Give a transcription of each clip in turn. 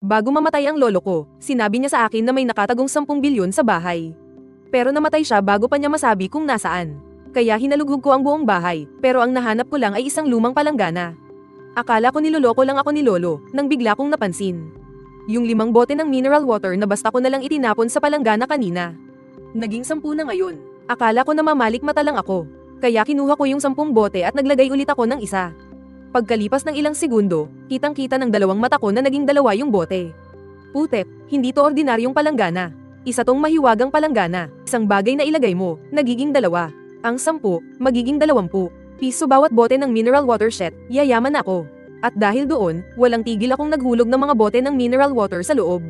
Bago mamatay ang lolo ko, sinabi niya sa akin na may nakatagong 10 bilyon sa bahay. Pero namatay siya bago pa niya masabi kung nasaan. Kaya hinalughog ko ang buong bahay, pero ang nahanap ko lang ay isang lumang palanggana. Akala ko niloloko lang ako ni lolo, nang bigla kong napansin. Yung 5 bote ng mineral water na basta ko na lang itinapon sa palanggana kanina. Naging 10 na ngayon. Akala ko na mamalik mata lang ako. Kaya kinuha ko yung 10 bote at naglagay ulit ako ng isa. Pagkalipas ng ilang segundo, kitang-kita ng 2 mata ko na naging 2 yung bote. Putep, hindi to ordinaryong palanggana. Isa tong mahiwagang palanggana. Isang bagay na ilagay mo, nagiging 2. Ang 10, magiging 20 piso bawat bote ng mineral water set, yayaman na ako. At dahil doon, walang tigil akong naghulog ng mga bote ng mineral water sa loob.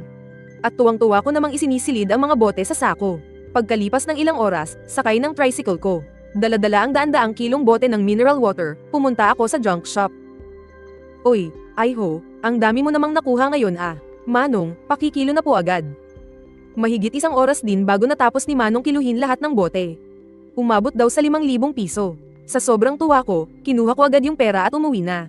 At tuwang-tuwa ko namang isinisilid ang mga bote sa sako. Pagkalipas ng ilang oras, sakay ng tricycle ko. Dala-dala ang daan-daang kilong bote ng mineral water, pumunta ako sa junk shop. Uy, Aiho, ang dami mo namang nakuha ngayon ah. Manong, pakikilo na po agad. Mahigit 1 oras din bago natapos ni Manong kiluhin lahat ng bote. Umabot daw sa 5,000 piso. Sa sobrang tuwa ko, kinuha ko agad yung pera at umuwi na.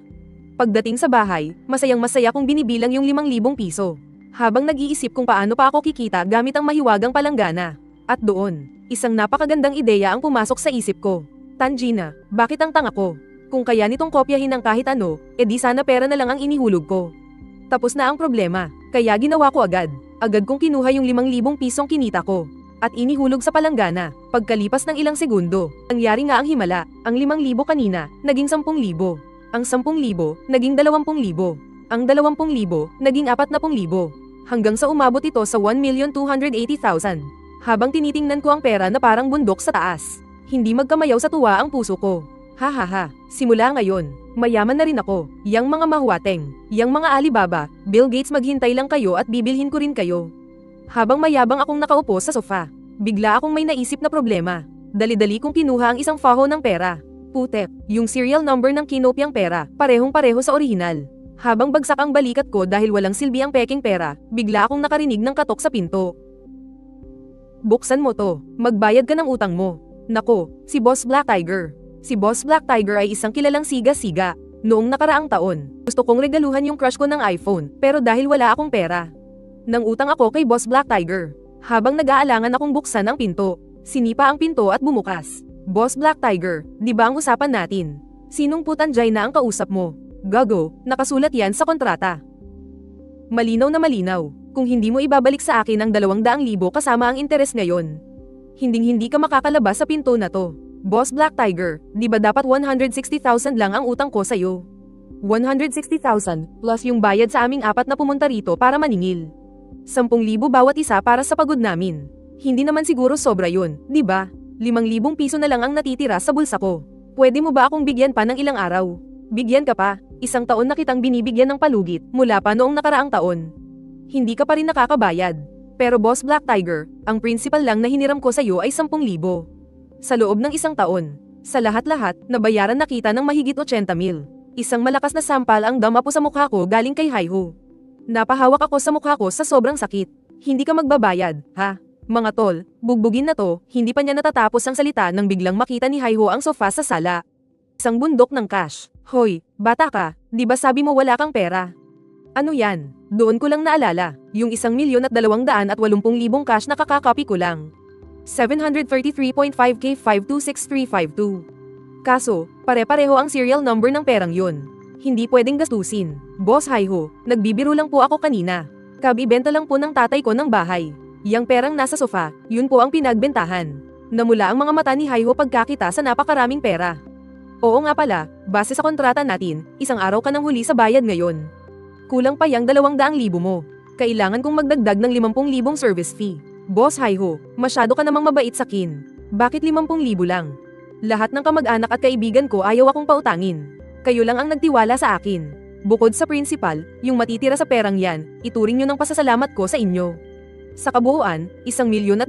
Pagdating sa bahay, masayang-masaya kong binibilang yung 5,000 piso. Habang nag-iisip kung paano pa ako kikita gamit ang mahiwagang palanggana. At doon, isang napakagandang ideya ang pumasok sa isip ko. Tangina, bakit ang tanga ko? Kung kaya nitong kopyahin ng kahit ano, edi sana pera na lang ang inihulog ko. Tapos na ang problema, kaya ginawa ko agad. Agad kong kinuha yung 5,000 pisong kinita ko. At inihulog sa palanggana. Pagkalipas ng ilang segundo, nangyari nga ang himala. Ang 5,000 kanina, naging 10,000. Ang 10,000, naging 20,000. Ang 20,000, naging 40,000. Hanggang sa umabot ito sa 1,280,000. Habang tinitingnan ko ang pera na parang bundok sa taas. Hindi magkamayaw sa tuwa ang puso ko. Hahaha, simula ngayon, mayaman na rin ako. Yang mga mahuwateng, yang mga Alibaba, Bill Gates maghintay lang kayo at bibilhin ko rin kayo. Habang mayabang akong nakaupo sa sofa, bigla akong may naisip na problema. Dali-dali kong kinuha ang isang faho ng pera. Putep, yung serial number ng kinopyang pera, parehong-pareho sa orihinal. Habang bagsak ang balikat ko dahil walang silbi ang peking pera, bigla akong nakarinig ng katok sa pinto. Buksan mo to, magbayad ka ng utang mo. Nako, si Boss Black Tiger. Si Boss Black Tiger ay isang kilalang siga-siga. Noong nakaraang taon, gusto kong regaluhan yung crush ko ng iPhone, pero dahil wala akong pera. Nang utang ako kay Boss Black Tiger. Habang nag-aalangan akong buksan ang pinto, sinipa ang pinto at bumukas. Boss Black Tiger, di ba ang usapan natin? Sinong putanjay na ang kausap mo? Gago, nakasulat yan sa kontrata. Malinaw na malinaw. Kung hindi mo ibabalik sa akin ang 200,000 kasama ang interes ngayon. Hinding-hindi ka makakalabas sa pinto na to. Boss Black Tiger, di ba dapat 160,000 lang ang utang ko sa'yo? 160,000 plus yung bayad sa aming 4 na pumunta rito para maningil. 10,000 bawat isa para sa pagod namin. Hindi naman siguro sobra yun, di ba? 5,000 piso na lang ang natitira sa bulsa ko. Pwede mo ba akong bigyan pa ng ilang araw? Bigyan ka pa, 1 taon na kitang binibigyan ng palugit mula pa noong nakaraang taon. Hindi ka pa rin nakakabayad. Pero Boss Black Tiger, ang principal lang na hiniram ko sa'yo ay 10,000. Sa loob ng 1 taon. Sa lahat-lahat, nabayaran na kita ng mahigit 80,000. Isang malakas na sampal ang damapo sa mukha ko galing kay Haiho. Napahawak ako sa mukha ko sa sobrang sakit. Hindi ka magbabayad, ha? Mga tol, bugbugin na to, hindi pa niya natatapos ang salita nang biglang makita ni Haiho ang sofa sa sala. Isang bundok ng cash. Hoy, bata ka, di ba sabi mo wala kang pera? Ano yan? Doon ko lang naalala, yung 1,280,000 cash na kakakopy ko lang. 733.5K 526352. Kaso, pare-pareho ang serial number ng perang yun. Hindi pwedeng gastusin. Boss Haiho, nagbibiro lang po ako kanina. Kabibenta lang po ng tatay ko ng bahay. Yang perang nasa sofa, yun po ang pinagbentahan. Namula ang mga mata ni Haiho pagkakita sa napakaraming pera. Oo nga pala, base sa kontrata natin, 1 araw ka nang huli sa bayad ngayon. Kulang pa yang 200,000 mo. Kailangan kong magdagdag ng 50,000 service fee. Boss Haiho, masyado ka namang mabait sa kin. Bakit 50,000 lang? Lahat ng kamag-anak at kaibigan ko ayaw akong pautangin. Kayo lang ang nagtiwala sa akin. Bukod sa principal, yung matitira sa perang yan, ituring nyo ng pasasalamat ko sa inyo. Sa kabuuan, 1,280,000.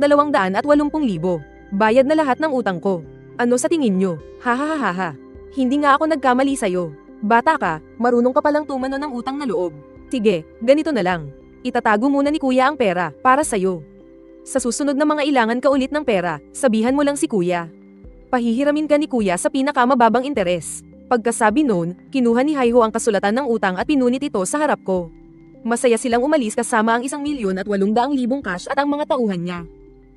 Bayad na lahat ng utang ko. Ano sa tingin nyo? Hahaha. Hindi nga ako nagkamali sa'yo. Bata ka, marunong ka palang tumano ng utang na loob. Sige, ganito na lang. Itatago muna ni kuya ang pera, para sa'yo. Sa susunod na mga ilangan ka ulit ng pera, sabihan mo lang si kuya. Pahihiramin ka ni kuya sa pinakamababang interes. Pagkasabi noon, kinuha ni Haiho ang kasulatan ng utang at pinunit ito sa harap ko. Masaya silang umalis kasama ang 1,800,000 cash at ang mga tauhan niya.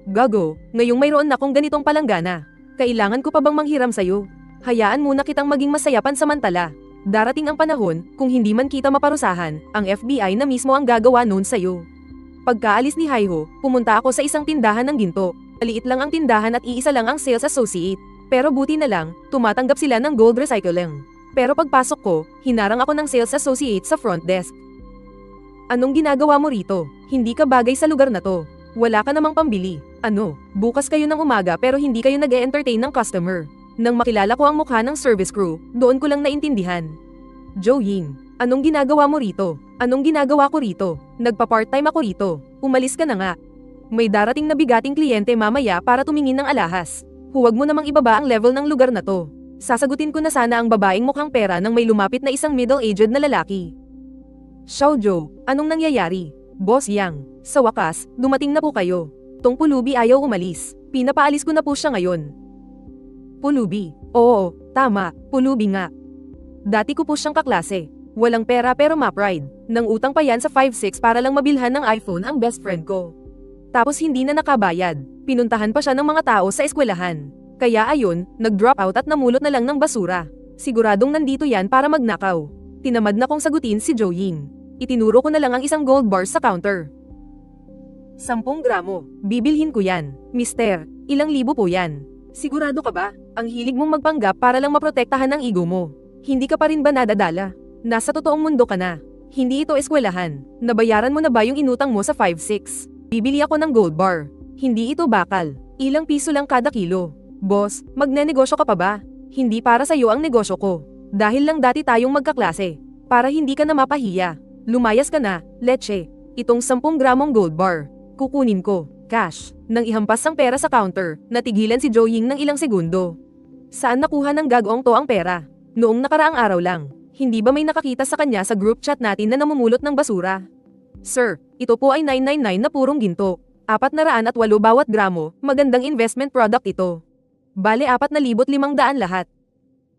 Gago, ngayong mayroon na akong ganitong palanggana. Kailangan ko pa bang manghiram sa'yo? Hayaan muna kitang maging masaya pansamantala. Darating ang panahon, kung hindi man kita maparusahan, ang FBI na mismo ang gagawa noon sa'yo. Pagkaalis ni Haiho, pumunta ako sa isang tindahan ng ginto. Maliit lang ang tindahan at iisa lang ang sales associate. Pero buti na lang, tumatanggap sila ng gold recycling. Pero pagpasok ko, hinarang ako ng sales associate sa front desk. Anong ginagawa mo rito? Hindi ka bagay sa lugar na to. Wala ka namang pambili. Ano, bukas kayo ng umaga pero hindi kayo nag-e-entertain ng customer. Nang makilala ko ang mukha ng service crew, doon ko lang naintindihan. Joeying, anong ginagawa mo rito? Anong ginagawa ko rito? Nagpa-part-time ako rito. Umalis ka na nga. May darating na bigating kliyente mamaya para tumingin ng alahas. Huwag mo namang ibaba ang level ng lugar na to. Sasagutin ko na sana ang babaeng mukhang pera nang may lumapit na isang middle-aged na lalaki. Xiaojo, anong nangyayari? Boss Yang, sa wakas, dumating na po kayo. Tong pulubi ayaw umalis. Pinapaalis ko na po siya ngayon. Pulubi. Oo, tama, pulubi nga. Dati ko po siyang kaklase. Walang pera pero ma-pride. Nang utang pa yan sa 5-6 para lang mabilhan ng iPhone ang best friend ko. Tapos hindi na nakabayad. Pinuntahan pa siya ng mga tao sa eskwelahan. Kaya ayun, nag-drop out at namulot na lang ng basura. Siguradong nandito yan para magnakaw. Tinamad na kong sagutin si Joeying. Itinuro ko na lang ang isang gold bar sa counter. 10 gramo. Bibilhin ko yan. Mister, ilang libo po yan? Sigurado ka ba? Ang hilig mong magpanggap para lang maprotektahan ang ego mo. Hindi ka pa rin ba nadadala? Nasa totoong mundo ka na. Hindi ito eskwelahan. Nabayaran mo na ba yung inutang mo sa 5-6? Bibili ako ng gold bar. Hindi ito bakal. Ilang piso lang kada kilo. Boss, magnenegosyo ka pa ba? Hindi para sa'yo ang negosyo ko. Dahil lang dati tayong magkaklase. Para hindi ka na mapahiya. Lumayas ka na, leche. Itong 10 gramong gold bar. Kukunin ko. Cash. Nang ihampas ang pera sa counter, natigilan si Joeying ng ilang segundo. Saan nakuha ng gagawang to ang pera? Noong nakaraang araw lang. Hindi ba may nakakita sa kanya sa group chat natin na namumulot ng basura? Sir, ito po ay 999 na purong ginto. 408 bawat gramo, magandang investment product ito. Bale 4,500 lahat.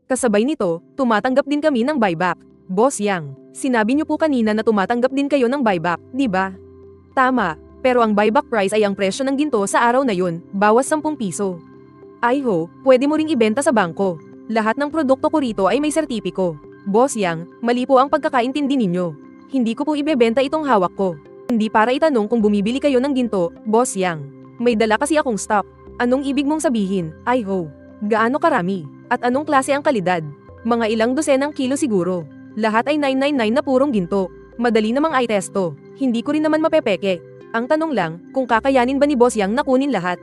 Kasabay nito, tumatanggap din kami ng buyback. Boss Yang, sinabi niyo po kanina na tumatanggap din kayo ng buyback, di ba? Tama. Pero ang buyback price ay ang presyo ng ginto sa araw na yun, bawas 10 piso. Aiho, pwede mo ring ibenta sa bangko. Lahat ng produkto ko rito ay may sertipiko. Boss Yang, mali po ang pagkakaintindi ninyo. Hindi ko po ibebenta itong hawak ko. Hindi para itanong kung bumibili kayo ng ginto, Boss Yang. May dala kasi akong stock. Anong ibig mong sabihin, Aiho? Gaano karami? At anong klase ang kalidad? Mga ilang dosenang kilo siguro. Lahat ay 999 na purong ginto. Madali namang i-testo. Hindi ko rin naman mapepeke. Ang tanong lang, kung kakayanin ba ni Boss Yang na kunin lahat?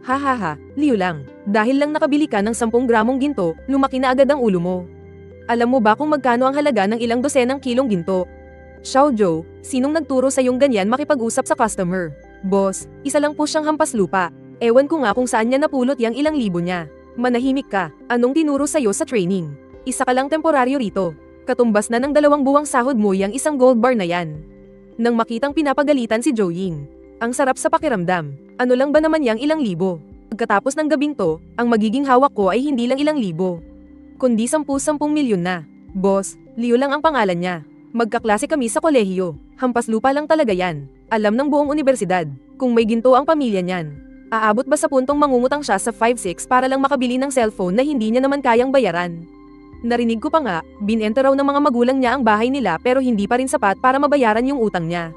Hahaha, liw lang. Dahil lang nakabili ka ng 10 gramong ginto, lumaki na agad ang ulo mo. Alam mo ba kung magkano ang halaga ng ilang dosenang kilong ginto? Xiaojo, sinong nagturo sa yung ganyan makipag-usap sa customer? Boss, isa lang po siyang hampas lupa. Ewan ko nga kung saan niya napulot yang ilang libo niya. Manahimik ka, anong tinuro sa'yo sa training? Isa ka lang temporaryo rito. Katumbas na ng 2 buwang sahod mo yang isang gold bar na yan. Nang makitang pinapagalitan si Joeying. Ang sarap sa pakiramdam. Ano lang ba naman yang ilang libo? Pagkatapos ng gabing to, ang magiging hawak ko ay hindi lang ilang libo. Kundi 10 milyon na. Boss, Leo lang ang pangalan niya. Magkaklase kami sa kolehiyo. Hampas lupa lang talaga yan. Alam ng buong universidad. Kung may ginto ang pamilya niyan. Aabot ba sa puntong mangungutang siya sa 5-6 para lang makabili ng cellphone na hindi niya naman kayang bayaran? Narinig ko pa nga, binenta raw ng mga magulang niya ang bahay nila pero hindi pa rin sapat para mabayaran yung utang niya.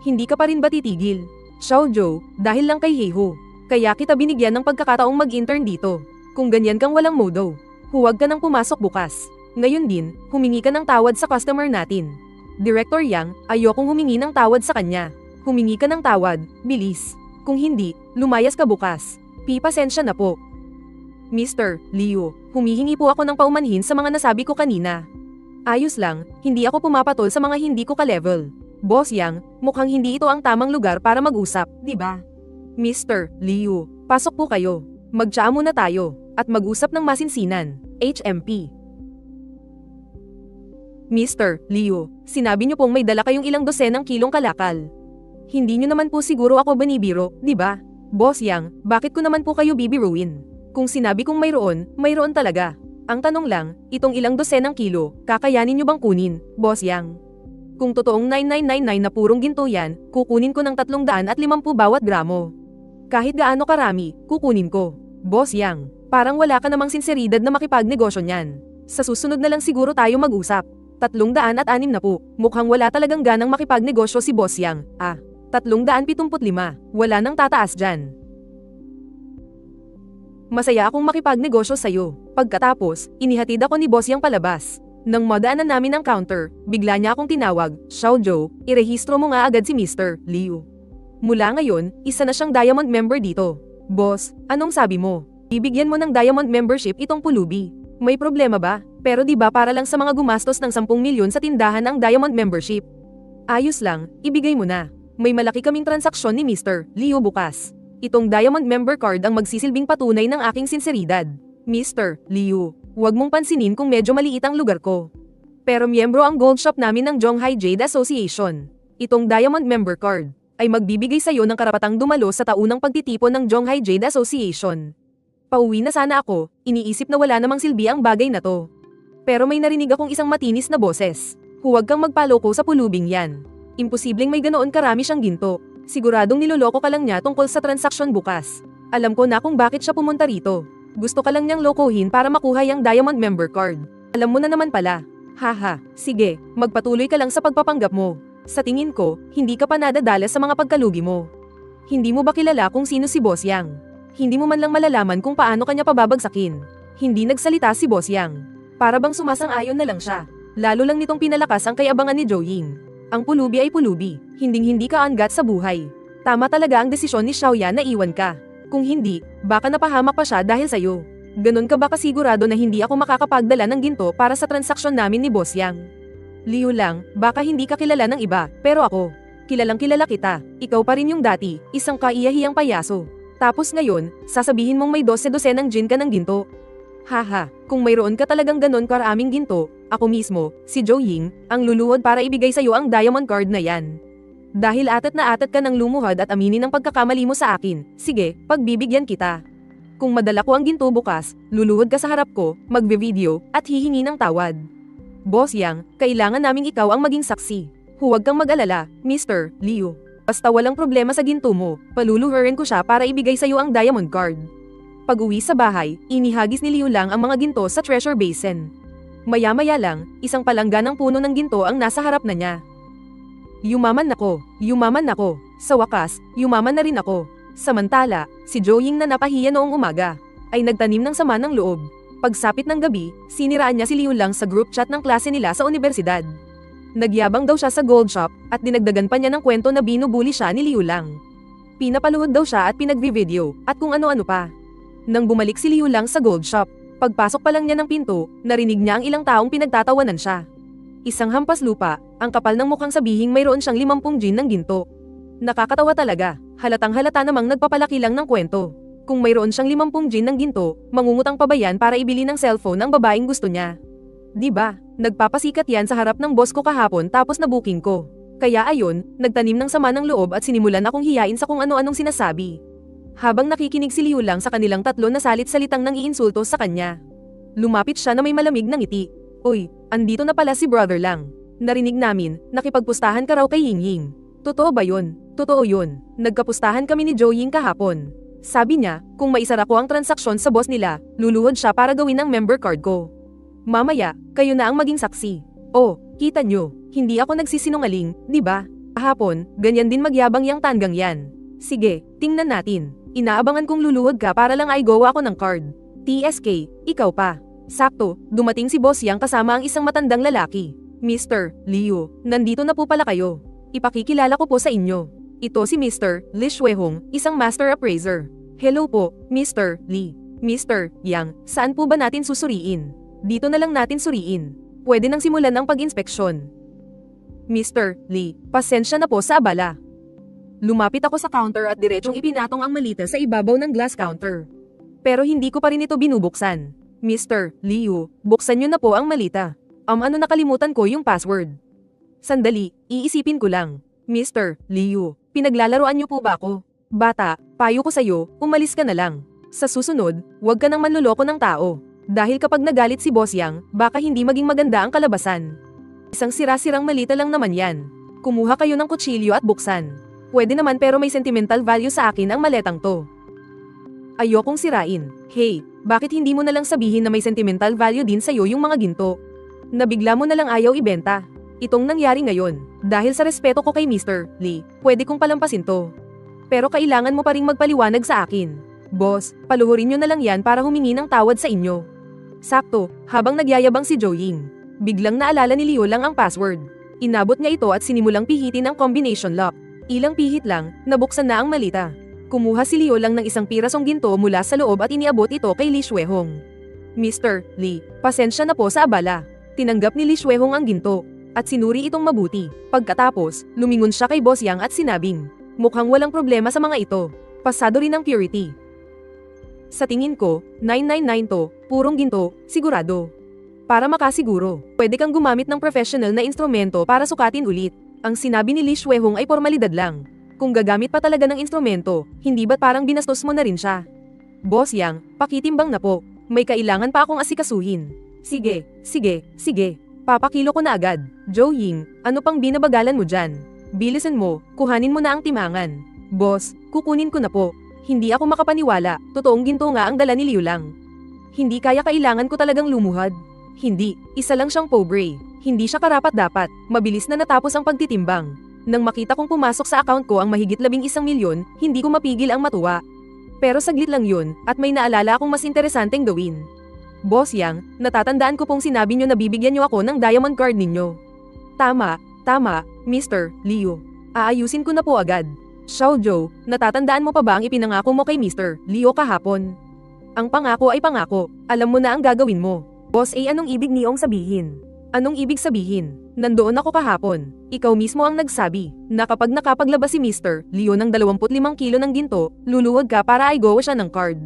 Hindi ka pa rin ba titigil? Xiaojo, dahil lang kay Heiho. Kaya kita binigyan ng pagkakataong mag-intern dito. Kung ganyan kang walang modo, huwag ka nang pumasok bukas. Ngayon din, humingi ka ng tawad sa customer natin. Director Yang, ayokong humingi ng tawad sa kanya. Humingi ka ng tawad, bilis. Kung hindi, lumayas ka bukas. Pasensya na po. Mr. Leo, humihingi po ako ng paumanhin sa mga nasabi ko kanina. Ayos lang, hindi ako pumapatol sa mga hindi ko ka-level. Boss Yang, mukhang hindi ito ang tamang lugar para mag-usap, di ba? Mr. Leo, pasok po kayo. Magtsaa muna tayo, at mag-usap ng masinsinan. HMP. Mr. Leo, sinabi niyo pong may dala kayong ilang dosenang kilong kalakal. Hindi niyo naman po siguro ako binibiro, di ba? Boss Yang, bakit ko naman po kayo bibiruin? Kung sinabi kong mayroon, mayroon talaga. Ang tanong lang, itong ilang dosenang kilo, kakayanin niyo bang kunin, Boss Yang? Kung totoong 9999 na purong ginto yan, kukunin ko ng 350 bawat gramo. Kahit gaano karami, kukunin ko. Boss Yang, parang wala ka namang sinseridad na makipagnegosyo niyan. Sa susunod na lang siguro tayo mag-usap. 360, mukhang wala talagang ganang makipagnegosyo si Boss Yang. 375, wala nang tataas dyan. Masaya akong makipagnegosyo sa'yo. Pagkatapos, inihatid ako ni Boss Yang palabas. Nang madaanan namin ang counter, bigla niya akong tinawag, Xiaojo, irehistro mo nga agad si Mr. Liu. Mula ngayon, isa na siyang Diamond member dito. Boss, anong sabi mo? Bibigyan mo ng Diamond membership itong pulubi. May problema ba? Pero di ba para lang sa mga gumastos ng 10 milyon sa tindahan ang Diamond membership? Ayos lang, ibigay mo na. May malaki kaming transaksyon ni Mr. Liu bukas. Itong Diamond member card ang magsisilbing patunay ng aking sinseridad. Mr. Liu, huwag mong pansinin kung medyo maliit ang lugar ko. Pero miyembro ang gold shop namin ng Zhonghai Jade Association. Itong Diamond member card ay magbibigay sa'yo ng karapatang dumalo sa taunang pagtitipon ng Zhonghai Jade Association. Pauwi na sana ako, iniisip na wala namang silbi ang bagay na to. Pero may narinig akong isang matinis na boses. Huwag kang magpaloko sa pulubing yan. Imposibleng may ganoon karami siyang ginto. Siguradong niloloko ka lang niya tungkol sa transaksyon bukas. Alam ko na kung bakit siya pumunta rito. Gusto ka lang niyang lokohin para makuha yung Diamond member card. Alam mo na naman pala. Haha, sige, magpatuloy ka lang sa pagpapanggap mo. Sa tingin ko, hindi ka pa nadadala sa mga pagkalugi mo. Hindi mo ba kilala kung sino si Boss Yang? Hindi mo man lang malalaman kung paano kanya pababagsakin. Hindi nagsalita si Boss Yang. Para bang sumasang-ayon na lang siya. Lalo lang nitong pinalakas ang kayabangan ni Zhou Ying. Ang pulubi ay pulubi, hinding-hindi ka angat sa buhay. Tama talaga ang desisyon ni Xiaoyan na iwan ka. Kung hindi, baka napahamak pa siya dahil sa'yo. Ganon ka ba kasigurado na hindi ako makakapagdala ng ginto para sa transaksyon namin ni Boss Yang? Liu lang, baka hindi ka kilala ng iba, pero ako. Kilalang kilala kita, ikaw pa rin yung dati, isang kaiyahiyang payaso. Tapos ngayon, sasabihin mong may 12 ng gin ka ng ginto. Haha, kung mayroon ka talagang ganon karaming ginto, ako mismo, si Zhou Ying, ang luluhod para ibigay sa'yo ang diamond card na yan. Dahil atat na atat ka ng lumuhod at aminin ang pagkakamali mo sa akin, sige, pagbibigyan kita. Kung madala ko ang ginto bukas, luluhod ka sa harap ko, magbe-video, at hihingi ng tawad. Boss Yang, kailangan naming ikaw ang maging saksi. Huwag kang mag-alala, Mr. Liu. Basta walang problema sa ginto mo, paluluhurin ko siya para ibigay sa'yo ang diamond card. Pag-uwi sa bahay, inihagis ni Liu lang ang mga ginto sa treasure basin. Maya-maya lang, isang palangganang puno ng ginto ang nasa harap na niya. Yumaman ako. Sa wakas, yumaman na rin ako. Samantala, si Zhou Ying na napahiya noong umaga, ay nagtanim ng sama ng loob. Pagsapit ng gabi, siniraan niya si Liu lang sa group chat ng klase nila sa universidad. Nagyabang daw siya sa gold shop, at dinagdagan pa niya ng kwento na binubuli siya ni Liu lang. Pinapaluhod daw siya at pinag-video, at kung ano-ano pa. Nang bumalik si Liu lang sa gold shop, pagpasok pa lang niya ng pinto, narinig niya ang ilang taong pinagtatawanan siya. Isang hampas lupa, ang kapal ng mukhang sabihing mayroon siyang 50 gin ng ginto. Nakakatawa talaga, halatang halata namang nagpapalaki lang ng kwento. Kung mayroon siyang 50 gin ng ginto, mangungutang pa ba yan para ibili ng cellphone ang babaeng gusto niya? Diba, nagpapasikat yan sa harap ng boss ko kahapon tapos nabuking ko. Kaya ayon, nagtanim ng sama ng loob at sinimulan akong hiyain sa kung ano-anong sinasabi. Habang nakikinig si Liu lang sa kanilang tatlo na salit-salitang nang iinsulto sa kanya. Lumapit siya na may malamig na ngiti. Uy, andito na pala si brother lang. Narinig namin, nakipagpustahan ka raw kay Ying Ying. Totoo ba yun? Totoo yun. Nagkapustahan kami ni Zhou Ying kahapon. Sabi niya, kung maisara ko ang transaksyon sa boss nila, luluhod siya para gawin ang member card ko. Mamaya, kayo na ang maging saksi. Oh, kita nyo, hindi ako nagsisinungaling, di ba? Kahapon, ganyan din magyabang yang tanggang yan. Sige, tingnan natin. Inaabangan kong luluhod ka para lang ay gawa ako ng card. TSK, ikaw pa. Sakto, dumating si Boss Yang kasama ang isang matandang lalaki. Mr. Liu, nandito na po pala kayo. Ipakikilala ko po sa inyo. Ito si Mr. Li Xuehong, isang master appraiser. Hello po, Mr. Li. Mr. Yang, saan po ba natin susuriin? Dito na lang natin suriin. Pwede nang simulan ang pag-inspeksyon. Mr. Li, pasensya na po sa abala. Lumapit ako sa counter at diretsong ipinatong ang malita sa ibabaw ng glass counter. Pero hindi ko pa rin ito binubuksan. Mr. Liu, buksan niyo na po ang malita. Ano nakalimutan ko yung password. Sandali, iisipin ko lang. Mr. Liu, pinaglalaroan niyo po ba ako? Bata, payo ko sa'yo, umalis ka na lang. Sa susunod, huwag ka nang manloloko ng tao. Dahil kapag nagalit si Boss Yang, baka hindi maging maganda ang kalabasan. Isang sira-sirang malita lang naman yan. Kumuha kayo ng kutsilyo at buksan. Pwede naman pero may sentimental value sa akin ang maletang to. Ayokong sirain. Hey, bakit hindi mo na lang sabihin na may sentimental value din sa'yo yung mga ginto? Nabigla mo na lang ayaw ibenta. Itong nangyari ngayon, dahil sa respeto ko kay Mr. Lee, pwede kong palampasin to. Pero kailangan mo pa ring magpaliwanag sa akin. Boss, paluhurin nyo na lang yan para humingi ng tawad sa inyo. Sakto, habang nagyayabang si Jo Ying, biglang naalala ni Leo lang ang password. Inabot niya ito at sinimulang pihitin ang combination lock. Ilang pihit lang, nabuksan na ang malita. Kumuha si Leo lang ng isang pirasong ginto mula sa loob at iniabot ito kay Li Shuehong. Mr. Lee, pasensya na po sa abala. Tinanggap ni Li Shuehong ang ginto, at sinuri itong mabuti. Pagkatapos, lumingon siya kay Boss Yang at sinabing, mukhang walang problema sa mga ito. Pasado rin ang purity. Sa tingin ko, 999 to, purong ginto, sigurado. Para makasiguro, pwede kang gumamit ng professional na instrumento para sukatin ulit. Ang sinabi ni Li Shuehong ay formalidad lang. Kung gagamit pa talaga ng instrumento, hindi ba't parang binastos mo na rin siya? Boss Yang, pakitimbang na po. May kailangan pa akong asikasuhin. Sige. Papakilo ko na agad. Jo Ying, ano pang binabagalan mo dyan? Bilisan mo, kuhanin mo na ang timangan. Boss, kukunin ko na po. Hindi ako makapaniwala, totoong ginto nga ang dala ni Liu lang. Hindi kaya kailangan ko talagang lumuhad. Hindi, isa lang siyang pobre. Hindi siya karapat-dapat, mabilis na natapos ang pagtitimbang. Nang makita kong pumasok sa account ko ang mahigit 11 milyon, hindi ko mapigil ang matuwa. Pero saglit lang yun, at may naalala akong mas interesanteng gawin. Boss Yang, natatandaan ko pong sinabi nyo na bibigyan nyo ako ng diamond card ninyo. Tama, Mr. Leo. Aayusin ko na po agad. Xiao Zhou, natatandaan mo pa ba ang ipinangako mo kay Mr. Leo kahapon? Ang pangako ay pangako, alam mo na ang gagawin mo. Boss A, anong ibig niyong sabihin? Anong ibig sabihin? Nandoon ako kahapon. Ikaw mismo ang nagsabi na kapag nakapaglabas si Mr. Leo ng 25 kilo ng ginto, luluhod ka para i-go siya ng card.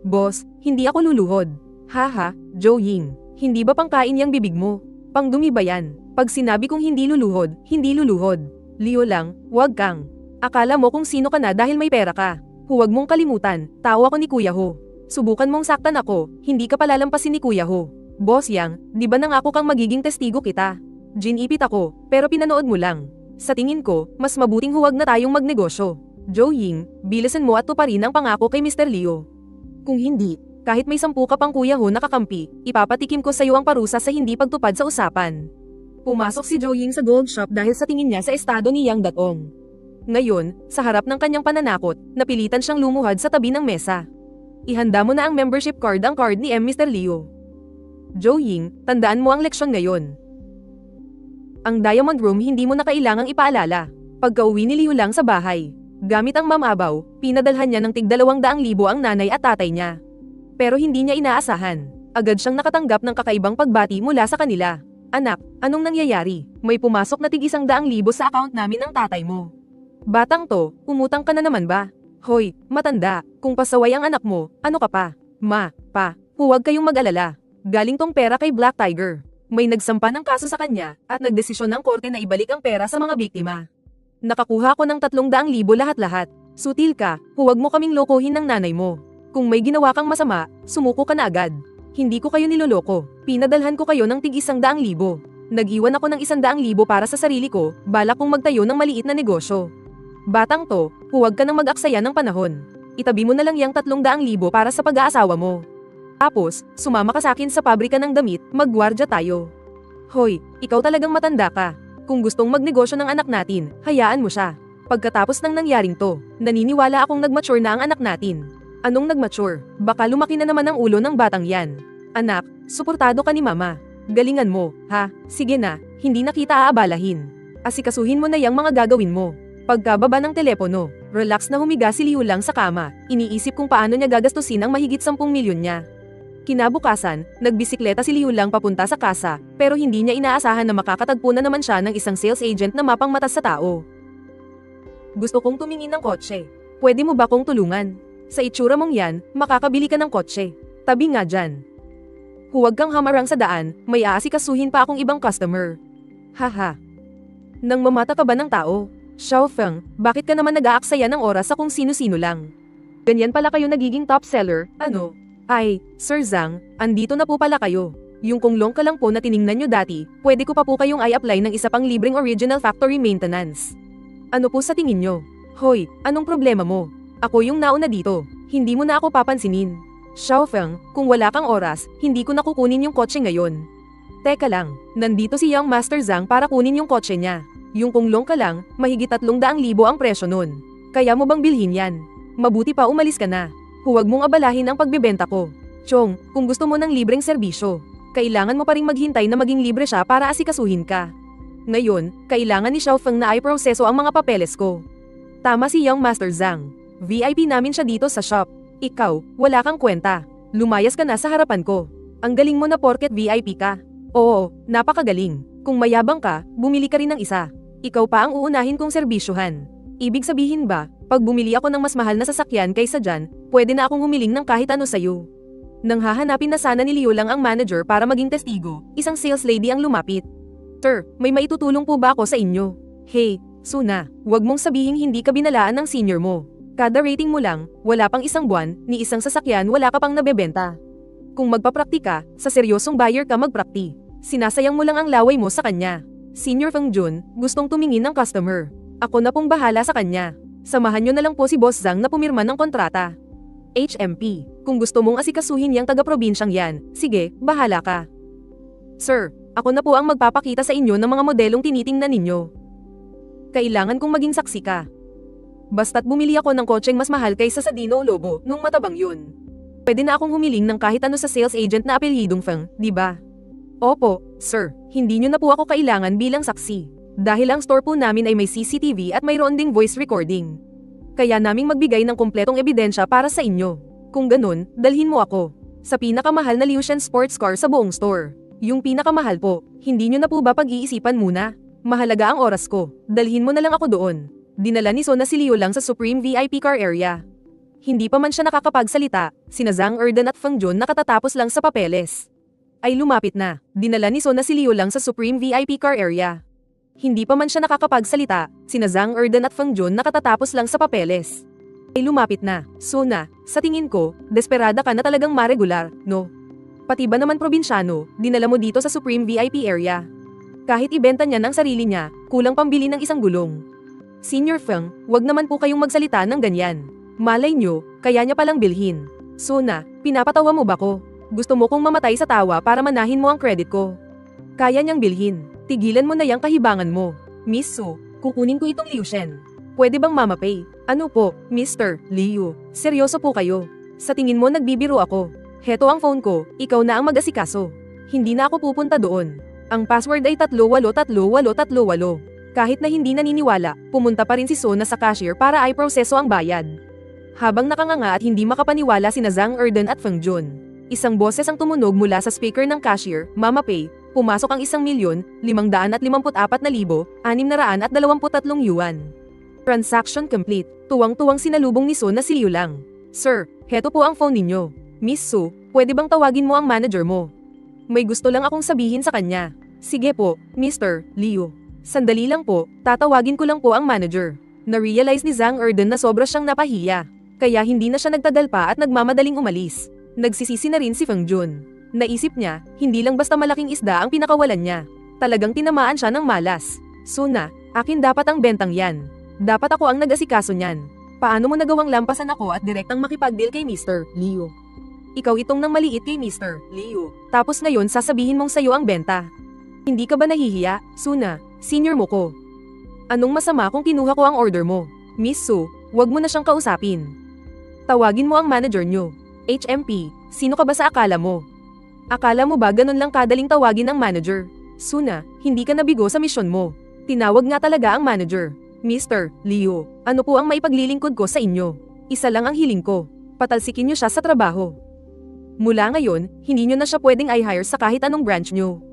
Boss, hindi ako luluhod. Haha, Jo Ying, hindi ba pangkain yang bibig mo? Pangdumi ba yan? Pag sinabi kong hindi luluhod, hindi luluhod. Leo lang, wag kang. Akala mo kung sino ka na dahil may pera ka. Huwag mong kalimutan, tao ako ni Kuya Ho. Subukan mong saktan ako, hindi ka palalampasin ni Kuya Ho. Boss Yang, di ba nangako kang magiging testigo kita? Ginipit ako, pero pinanood mo lang. Sa tingin ko, mas mabuting huwag na tayong magnegosyo. Jo Ying, bilisan mo at tuparin ang pangako kay Mr. Leo. Kung hindi, kahit may 10 ka pang Kuya Ho nakakampi, ipapatikim ko sa iyo ang parusa sa hindi pagtupad sa usapan. Pumasok si Jo Ying sa gold shop dahil sa tingin niya sa estado ni Yang Datong. Ngayon, sa harap ng kanyang pananakot, napilitan siyang lumuhad sa tabi ng mesa. Ihanda mo na ang membership card, ang card ni Mr. Leo. Jo Ying, tandaan mo ang leksyon ngayon. Ang Diamond Room hindi mo na kailangang ipaalala. Pagka-uwi ni Liu lang sa bahay, gamit ang mamabaw, pinadalhan niya ng tig 200,000 ang nanay at tatay niya. Pero hindi niya inaasahan. Agad siyang nakatanggap ng kakaibang pagbati mula sa kanila. Anak, anong nangyayari? May pumasok na tig 100,000 sa account namin ng tatay mo. Batang to, umutang ka na naman ba? Hoy, matanda, kung pasaway ang anak mo, ano ka pa? Huwag kayong mag-alala. Galing tong pera kay Black Tiger. May nagsampa ng kaso sa kanya at nagdesisyon ng korte na ibalik ang pera sa mga biktima. Nakakuha ko ng 300,000 lahat-lahat. Sutil ka, huwag mo kaming lokohin ng nanay mo. Kung may ginawa kang masama, sumuko ka na agad. Hindi ko kayo niloloko. Pinadalhan ko kayo ng tig 100,000. Nag-iwan ako ng 100,000 para sa sarili ko, balak kong magtayo ng maliit na negosyo. Batang to, huwag ka nang mag-aksaya ng panahon. Itabi mo na lang yung 300,000 para sa pag-aasawa mo. Tapos, sumama ka sa akin sa pabrika ng damit, maggwardya tayo. Hoy, ikaw talagang matanda ka. Kung gustong magnegosyo ng anak natin, hayaan mo siya. Pagkatapos ng nangyaring to, naniniwala akong nagmature na ang anak natin. Anong nagmature? Baka lumaki na naman ang ulo ng batang yan. Anak, suportado ka ni mama. Galingan mo, ha? Sige na, hindi na kita aabalahin. Asikasuhin mo na yung mga gagawin mo. Pagkababa ng telepono, relax na humiga si Liu lang sa kama, iniisip kung paano niya gagastusin ang mahigit 10 milyon niya. Kinabukasan, nagbisikleta si Liu lang papunta sa kasa, pero hindi niya inaasahan na makakatagpo na naman siya ng isang sales agent na mapangmata sa tao. Gusto kong tumingin ng kotse. Pwede mo ba kong tulungan? Sa itsura mong yan, makakabili ka ng kotse. Tabi nga dyan. Huwag kang hamarang sa daan, may aasikasuhin pa akong ibang customer. Haha. Nang mamata ka ba ng tao? Xiao Feng, bakit ka naman nag-aaksaya ng oras sa kung sino-sino lang? Ganyan pala kayo nagiging top seller, ano? Ay, Sir Zhang, andito na po pala kayo. Yung kung long ka lang po na tiningnan nyo dati, pwede ko pa po kayong i-apply ng isa pang libreng original factory maintenance. Ano po sa tingin nyo? Hoy, anong problema mo? Ako yung nauna dito. Hindi mo na ako papansinin. Xiaofeng, kung wala kang oras, hindi ko nakukunin yung kotse ngayon. Teka lang, nandito si Young Master Zhang para kunin yung kotse niya. Yung kung long ka lang, mahigit 300,000 ang presyo nun. Kaya mo bang bilhin yan? Mabuti pa umalis ka na. Huwag mong abalahin ang pagbebenta ko. Chong, kung gusto mo ng libreng serbisyo, kailangan mo pa ring maghintay na maging libre siya para asikasuhin ka. Ngayon, kailangan ni Xiaofeng na i-proseso ang mga papeles ko. Tama si Young Master Zhang. VIP namin siya dito sa shop. Ikaw, wala kang kwenta. Lumayas ka na sa harapan ko. Ang galing mo na porket VIP ka. Oo, napakagaling. Kung mayabang ka, bumili ka rin ng isa. Ikaw pa ang uunahin kong serbisyuhan. Ibig sabihin ba, pag bumili ako ng mas mahal na sasakyan kaysa dyan, pwede na akong humiling ng kahit ano sa'yo. Nang hahanapin na sana ni Liu lang ang manager para maging testigo, isang sales lady ang lumapit. Sir, may maitutulong po ba ako sa inyo? Hey, Suna, wag mong sabihing hindi ka binalaan ng senior mo. Kada rating mo lang, wala pang isang buwan, ni isang sasakyan wala ka pang nabebenta. Kung magpapraktika, sa seryosong buyer ka magprakti. Sinasayang mo lang ang laway mo sa kanya. Senior Feng Jun, gustong tumingin ng customer. Ako na pong bahala sa kanya. Samahan nyo na lang po si Boss Zhang na pumirma ng kontrata. HMP, kung gusto mong asikasuhin yang taga-probinsyang yan, sige, bahala ka. Sir, ako na po ang magpapakita sa inyo ng mga modelong tinitingnan ninyo. Kailangan kong maging saksi ka. Basta't bumili ako ng kotseng mas mahal kaysa sa Dino Lobo nung matabang yun. Pwede na akong humiling ng kahit ano sa sales agent na apelyidong Feng, di ba? Opo, sir, hindi nyo na po ako kailangan bilang saksi. Dahil ang store po namin ay may CCTV at mayroon ding voice recording. Kaya naming magbigay ng kumpletong ebidensya para sa inyo. Kung ganun, dalhin mo ako. Sa pinakamahal na Liuxian sports car sa buong store. Yung pinakamahal po, hindi nyo na po ba pag-iisipan muna? Mahalaga ang oras ko, dalhin mo na lang ako doon. Dinala ni Sona si Liu lang sa Supreme VIP car area. Hindi pa man siya nakakapagsalita, sina Zhang Erden at Feng Jun nakatatapos lang sa papeles. Ay lumapit na, dinala ni Sona si Liu lang sa Supreme VIP car area. Hindi pa man siya nakakapagsalita, sina Zhang Erden at Feng Jun nakatatapos lang sa papeles. Ay lumapit na, Sona, sa tingin ko, desperada ka na talagang maregular, no? Pati ba naman probinsyano, dinala mo dito sa Supreme VIP area. Kahit ibenta niya ng sarili niya, kulang pambili ng isang gulong. Senior Feng, wag naman po kayong magsalita ng ganyan. Malay nyo, kaya niya palang bilhin. Sona, pinapatawa mo ba ko? Gusto mo kong mamatay sa tawa para manahin mo ang credit ko. Kaya niyang bilhin. Tigilan mo na yang kahibangan mo. Miss Su, kukunin ko itong Liuxian. Pwede bang mamapay? Ano po, Mr. Liu? Seryoso po kayo. Sa tingin mo nagbibiro ako. Heto ang phone ko, ikaw na ang mag-asikaso. Hindi na ako pupunta doon. Ang password ay 383838. Kahit na hindi naniniwala, pumunta pa rin si Sona sa cashier para i-proseso ang bayad. Habang nakanganga at hindi makapaniwala sina Zhang Erden at Feng Jun, isang boses ang tumunog mula sa speaker ng cashier, Mama Pay. Pumasok ang 1,554,623 yuan. Transaction complete. Tuwang-tuwang sinalubong ni Sona si Liu lang. Sir, heto po ang phone ninyo. Miss Su, pwede bang tawagin mo ang manager mo? May gusto lang akong sabihin sa kanya. Sige po, Mr. Liu. Sandali lang po, tatawagin ko lang po ang manager. Na-realize ni Zhang Erden na sobra siyang napahiya. Kaya hindi na siya nagtagal pa at nagmamadaling umalis. Nagsisisi na rin si Feng Jun. Naisip niya, hindi lang basta malaking isda ang pinakawalan niya. Talagang tinamaan siya ng malas. Suna, akin dapat ang bentang yan. Dapat ako ang nag-asikaso niyan. Paano mo nagawang lampasan ako at direktang makipag-deal kay Mr. Liu? Ikaw itong nang maliit kay Mr. Liu. Tapos ngayon sasabihin mong sayo ang benta. Hindi ka ba nahihiya, Suna? Senior mo ko. Anong masama kung kinuha ko ang order mo? Miss Su, wag mo na siyang kausapin. Tawagin mo ang manager nyo. HMP, sino ka ba sa akala mo? Akala mo ba ganun lang kadaling tawagin ang manager? Suna, hindi ka nabigo sa misyon mo. Tinawag nga talaga ang manager. Mr. Liu, ano po ang maipaglilingkod ko sa inyo? Isa lang ang hiling ko. Patalsikin niyo siya sa trabaho. Mula ngayon, hindi niyo na siya pwedeng i-hire sa kahit anong branch niyo.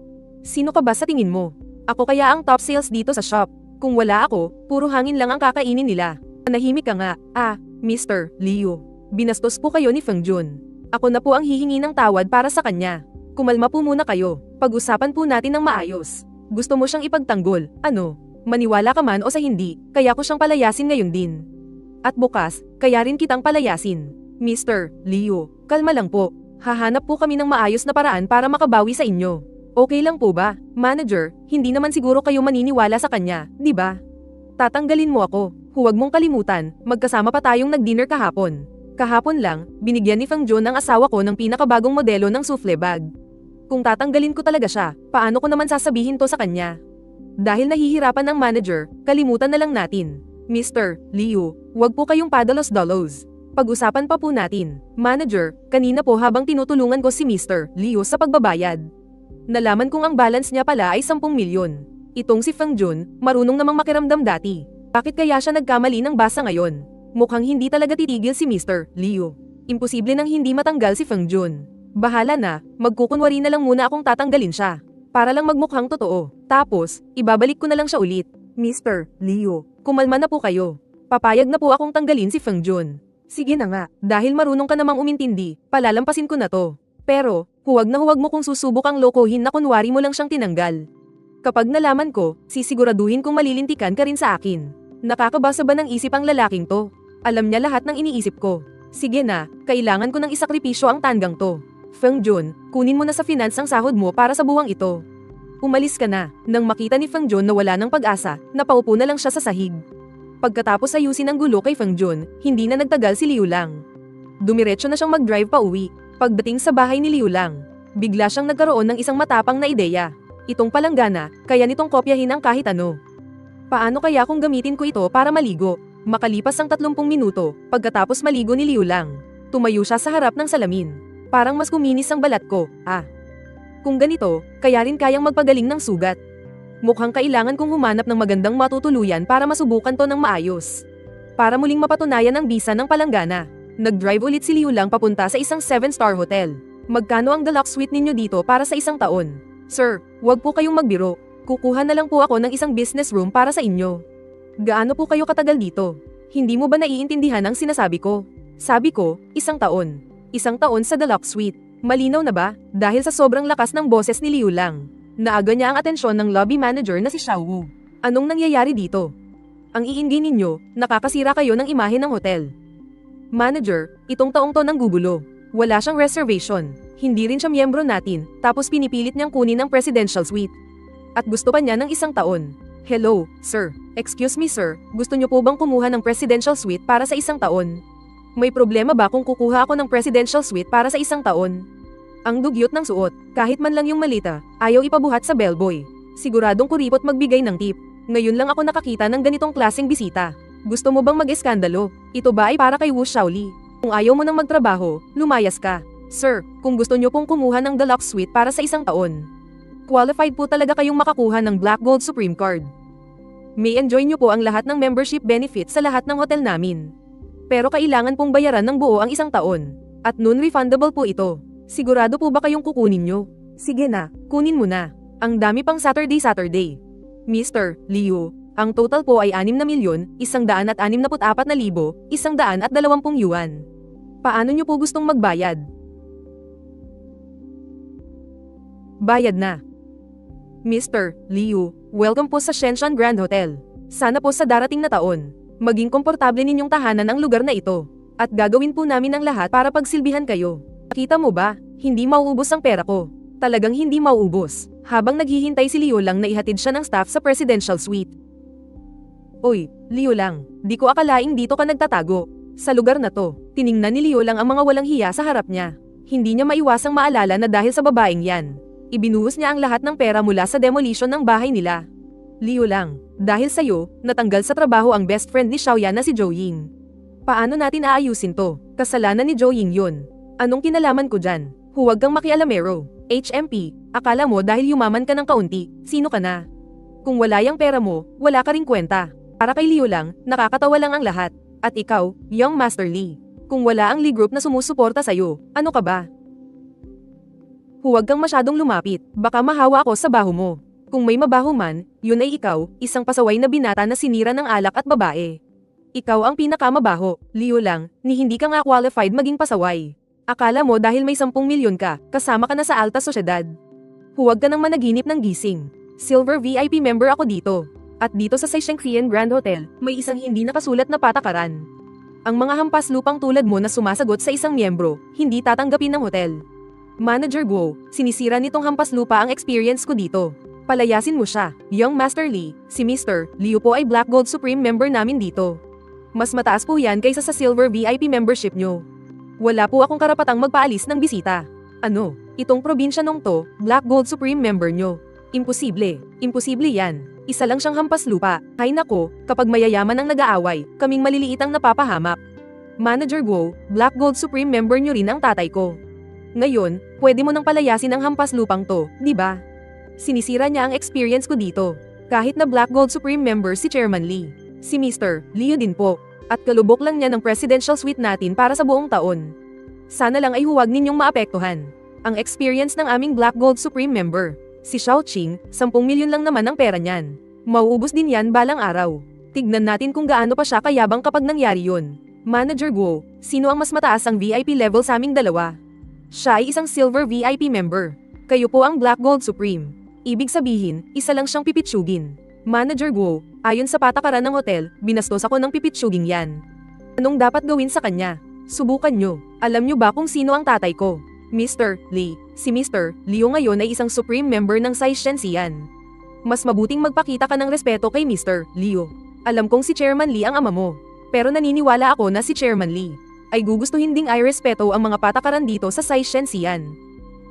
Sino ka ba sa tingin mo? Ako kaya ang top sales dito sa shop. Kung wala ako, puro hangin lang ang kakainin nila. Manahimik ka nga. Mr. Liu. Binastos po kayo ni Feng Jun. Ako na po ang hihingi ng tawad para sa kanya. Kumalma po muna kayo. Pag-usapan po natin ng maayos. Gusto mo siyang ipagtanggol, ano? Maniwala ka man o sa hindi, kaya ko siyang palayasin ngayon din. At bukas, kaya rin kitang palayasin. Mr. Liu, kalma lang po. Hahanap po kami ng maayos na paraan para makabawi sa inyo. Okay lang po ba, manager? Hindi naman siguro kayo maniniwala sa kanya, di ba? Tatanggalin mo ako. Huwag mong kalimutan, magkasama pa tayong nag-dinner kahapon. Kahapon lang, binigyan ni Fang Jun ang asawa ko ng pinakabagong modelo ng souffle bag. Kung tatanggalin ko talaga siya, paano ko naman sasabihin to sa kanya? Dahil nahihirapan ang manager, kalimutan na lang natin. Mr. Liu, huwag po kayong padalos-dalos. Pag-usapan pa po natin. Manager, kanina po habang tinutulungan ko si Mr. Liu sa pagbabayad, nalaman kong ang balance niya pala ay 10 milyon. Itong si Fang Jun, marunong namang makiramdam dati. Bakit kaya siya nagkamali ng basa ngayon? Mukhang hindi talaga titigil si Mr. Liu. Imposible nang hindi matanggal si Fang Jun. Bahala na, magkukunwari na lang muna akong tatanggalin siya. Para lang magmukhang totoo. Tapos, ibabalik ko na lang siya ulit. Mr. Liu, kumalma na po kayo. Papayag na po akong tanggalin si Fang Jun. Sige na nga, dahil marunong ka namang umintindi, palalampasin ko na to. Pero, huwag na huwag mo kung susubukang lokohin na kunwari mo lang siyang tinanggal. Kapag nalaman ko, sisiguraduhin kong malilintikan ka rin sa akin. Nakakabasa ba ng isip ang lalaking to? Alam niya lahat ng iniisip ko. Sige na, kailangan ko ng isakripisyo ang tanggang to. Fang Jun, kunin mo na sa finance ang sahod mo para sa buwang ito. Umalis ka na. Nang makita ni Fang Jun na wala ng pag-asa, napaupo na lang siya sa sahig. Pagkatapos ayusin ang gulo kay Fang Jun, hindi na nagtagal si Liu Lang. Dumiretso na siyang mag-drive pa uwi. Pagdating sa bahay ni Liu Lang, bigla siyang nagkaroon ng isang matapang na ideya. Itong palanggana, kaya nitong kopyahin ang kahit ano. Paano kaya kung gamitin ko ito para maligo? Makalipas ang 30 minuto, pagkatapos maligo ni Liu Lang, tumayo siya sa harap ng salamin. Parang mas kuminis ang balat ko, Kung ganito, kaya rin kayang magpagaling ng sugat. Mukhang kailangan kong humanap ng magandang matutuluyan para masubukan to ng maayos. Para muling mapatunayan ang bisa ng palanggana, nag-drive ulit si Liu Lang papunta sa isang 7-star hotel. Magkano ang deluxe suite ninyo dito para sa isang taon? Sir, wag po kayong magbiro. Kukuha na lang po ako ng isang business room para sa inyo. Gaano po kayo katagal dito? Hindi mo ba naiintindihan ang sinasabi ko? Sabi ko, 1 taon. 1 taon sa deluxe suite. Malinaw na ba? Dahil sa sobrang lakas ng boses ni Liu Lang, naaga niya ang atensyon ng lobby manager na si Xiao Wu. Anong nangyayari dito? Ang iingay ninyo, nakakasira kayo ng imahe ng hotel. Manager, itong taong to nang gugulo. Wala siyang reservation. Hindi rin siya miyembro natin, tapos pinipilit niyang kunin ang presidential suite. At gusto pa niya ng 1 taon. Hello, sir. Excuse me sir, gusto niyo po bang kumuha ng presidential suite para sa 1 taon? May problema ba kung kukuha ako ng presidential suite para sa 1 taon? Ang dugyot ng suot, kahit man lang yung malita, ayaw ipabuhat sa bellboy. Siguradong kuripot magbigay ng tip. Ngayon lang ako nakakita ng ganitong klaseng bisita. Gusto mo bang mag-eskandalo? Ito ba ay para kay Wu Shaoli? Kung ayaw mo nang magtrabaho, lumayas ka. Sir, kung gusto niyo pong kumuha ng deluxe suite para sa 1 taon, qualified po talaga kayong makakuha ng Black Gold Supreme Card. May enjoy niyo po ang lahat ng membership benefits sa lahat ng hotel namin. Pero kailangan pong bayaran ng buo ang 1 taon. At non-refundable po ito. Sigurado po ba kayong kukunin nyo? Sige na, kunin mo na. Ang dami pang Saturday. Mr. Liu, ang total po ay 6,164,120 yuan. Paano nyo po gustong magbayad? Bayad na. Mr. Liu, welcome po sa Shenshan Grand Hotel. Sana po sa darating na taon, maging komportable ninyong tahanan ang lugar na ito. At gagawin po namin ang lahat para pagsilbihan kayo. Nakita mo ba, hindi mauubos ang pera ko. Talagang hindi mauubos. Habang naghihintay si Liu Lang na ihatid siya ng staff sa presidential suite. Oy, Liu Lang, di ko akalaing dito ka nagtatago. Sa lugar na to, tiningnan ni Liu Lang ang mga walang hiya sa harap niya. Hindi niya maiwasang maalala na dahil sa babaeng yan, ibinuhos niya ang lahat ng pera mula sa demolition ng bahay nila. Liu Lang, dahil sa'yo, natanggal sa trabaho ang best friend ni Xiaoyan na si Zhou Ying. Paano natin aayusin to? Kasalanan ni Zhou Ying yun. Anong kinalaman ko dyan? Huwag kang makialamero. HMP, akala mo dahil yumaman ka ng kaunti, sino ka na? Kung wala yung pera mo, wala ka ring kwenta. Para kay Liu Lang, nakakatawa lang ang lahat. At ikaw, Young Master Li, kung wala ang Lee Group na sumusuporta sa'yo, ano ka ba? Huwag kang masyadong lumapit, baka mahawa ako sa baho mo. Kung may mabaho man, yun ay ikaw, isang pasaway na binata na sinira ng alak at babae. Ikaw ang pinakamabaho, Liu Lang, ni hindi ka nga qualified maging pasaway. Akala mo dahil may 10 milyon ka, kasama ka na sa alta sosyedad. Huwag ka nang managinip ng gising. Silver VIP member ako dito. At dito sa Shengxian Grand Hotel, may isang hindi nakasulat na patakaran. Ang mga hampas lupang tulad mo na sumasagot sa isang miyembro, hindi tatanggapin ng hotel. Manager Guo, sinisira nitong hampas lupa ang experience ko dito. Palayasin mo siya. Young Master Lee, si Mr. Liu po ay Black Gold Supreme member namin dito. Mas mataas po yan kaysa sa Silver VIP membership nyo. Wala po akong karapatang magpaalis ng bisita. Ano, itong probinsya nung to, Black Gold Supreme member nyo. Imposible. Imposible yan. Isa lang siyang hampas lupa. Hay nako, kapag mayayaman ang nag-aaway, kaming maliliit ang napapahamak. Manager Guo, Black Gold Supreme member nyo rin ang tatay ko. Ngayon, pwede mo nang palayasin ang hampas lupang to, di ba? Sinisira niya ang experience ko dito. Kahit na Black Gold Supreme member si Chairman Lee. Si Mr. Liu din po. At kalubok lang niya ng presidential suite natin para sa buong taon. Sana lang ay huwag ninyong maapektuhan ang experience ng aming Black Gold Supreme member. Si Xiaoqing, 10 milyon lang naman ang pera niyan. Mauubos din yan balang araw. Tignan natin kung gaano pa siya kayabang kapag nangyari yun. Manager Guo, sino ang mas mataas ang VIP level sa aming dalawa? Siya ay isang Silver VIP member. Kayo po ang Black Gold Supreme. Ibig sabihin, isa lang siyang pipitsugin. Manager Guo, ayon sa patakaran ng hotel, binastos ako ng pipitsuging yan. Anong dapat gawin sa kanya? Subukan nyo. Alam nyo ba kung sino ang tatay ko? Mr. Lee. Si Mr. Liu ngayon ay isang Supreme member ng Sai Shenxian. Mas mabuting magpakita ka ng respeto kay Mr. Liu. Alam kong si Chairman Lee ang ama mo. Pero naniniwala ako na si Chairman Lee ay gugustuhin ding i-respeto ang mga patakaran dito sa Sai Shenxian.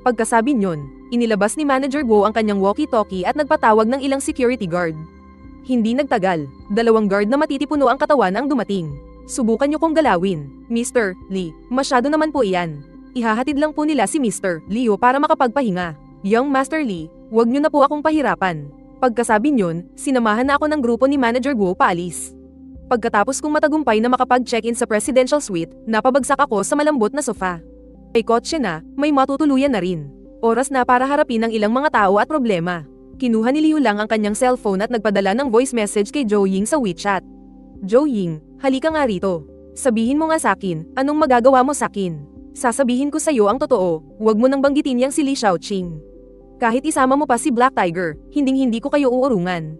Pagkasabi nyon, inilabas ni Manager Guo ang kanyang walkie-talkie at nagpatawag ng ilang security guard. Hindi nagtagal, 2 guard na matitipuno ang katawan ang dumating. Subukan nyo kong galawin, Mr. Lee, masyado naman po iyan. Ihahatid lang po nila si Mr. Liu para makapagpahinga. Young Master Lee, wag nyo na po akong pahirapan. Pagkasabi nyon, sinamahan na ako ng grupo ni Manager Guo paalis. Pagkatapos kong matagumpay na makapag-check-in sa presidential suite, napabagsak ako sa malambot na sofa. May kotse na, may matutuluyan na rin. Oras na para harapin ang ilang mga tao at problema. Kinuha ni Liu Lang ang kanyang cellphone at nagpadala ng voice message kay Zhou Ying sa WeChat. Zhou Ying, halika nga rito. Sabihin mo nga sakin, anong magagawa mo sakin? Sasabihin ko sa'yo ang totoo, huwag mo nang banggitin yang si Li Xiaoqing. Kahit isama mo pa si Black Tiger, hinding-hindi ko kayo uurungan.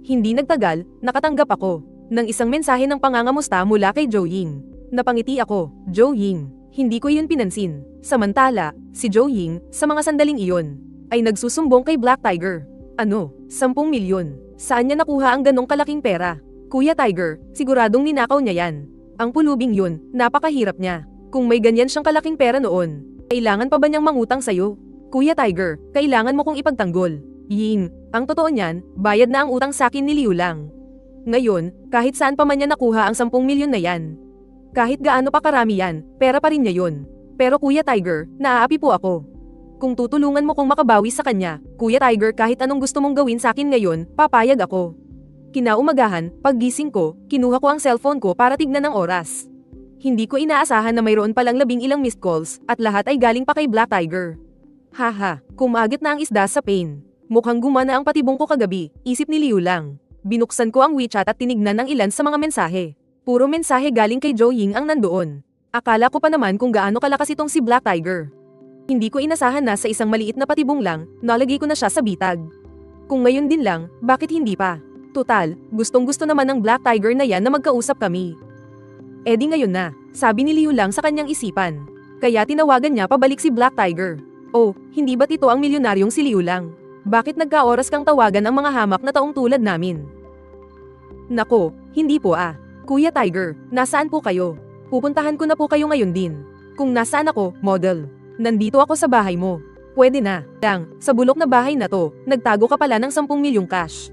Hindi nagtagal, nakatanggap ako ng isang mensahe ng pangangamusta mula kay Zhou Ying. Napangiti ako, Zhou Ying, hindi ko yun pinansin. Samantala, si Zhou Ying, sa mga sandaling iyon, ay nagsusumbong kay Black Tiger. Ano, 10 milyon? Saan niya nakuha ang ganong kalaking pera? Kuya Tiger, siguradong ninakaw niya yan. Ang pulubing yun, napakahirap niya. Kung may ganyan siyang kalaking pera noon, kailangan pa ba niyang mangutang sa'yo? Kuya Tiger, kailangan mo kong ipagtanggol. Ying, ang totoo niyan, bayad na ang utang sakin ni Liu Lang. Ngayon, kahit saan pa man niya nakuha ang 10 milyon na yan. Kahit gaano pa karami yan, pera pa rin niya yun. Pero Kuya Tiger, naaapi po ako. Kung tutulungan mo kong makabawi sa kanya, Kuya Tiger, kahit anong gusto mong gawin sa akin ngayon, papayag ako. Kinaumagahan, paggising ko, kinuha ko ang cellphone ko para tignan ang oras. Hindi ko inaasahan na mayroon palang 11 missed calls, at lahat ay galing pa kay Black Tiger. Haha, kumagit na ang isda sa pain. Mukhang gumana ang patibong ko kagabi, isip ni Liu Lang. Binuksan ko ang WeChat at tinignan ng ilan sa mga mensahe. Puro mensahe galing kay Zhou Ying ang nandoon. Akala ko pa naman kung gaano kalakas itong si Black Tiger. Hindi ko inasahan na sa isang maliit na patibong lang, nalagay ko na siya sa bitag. Kung ngayon din lang, bakit hindi pa? Tutal, gustong-gusto naman ng Black Tiger na yan na magkausap kami. Eh di ngayon na, sabi ni Liu Lang sa kanyang isipan. Kaya tinawagan niya pabalik si Black Tiger. Oh, hindi ba't ito ang milyonaryong si Liu Lang? Bakit nagka-oras kang tawagan ang mga hamak na taong tulad namin? Nako, hindi po ah. Kuya Tiger, nasaan po kayo? Pupuntahan ko na po kayo ngayon din. Kung nasaan ako, model. Nandito ako sa bahay mo. Pwede na. Lang, sa bulok na bahay na to, nagtago ka pala ng 10 milyong cash.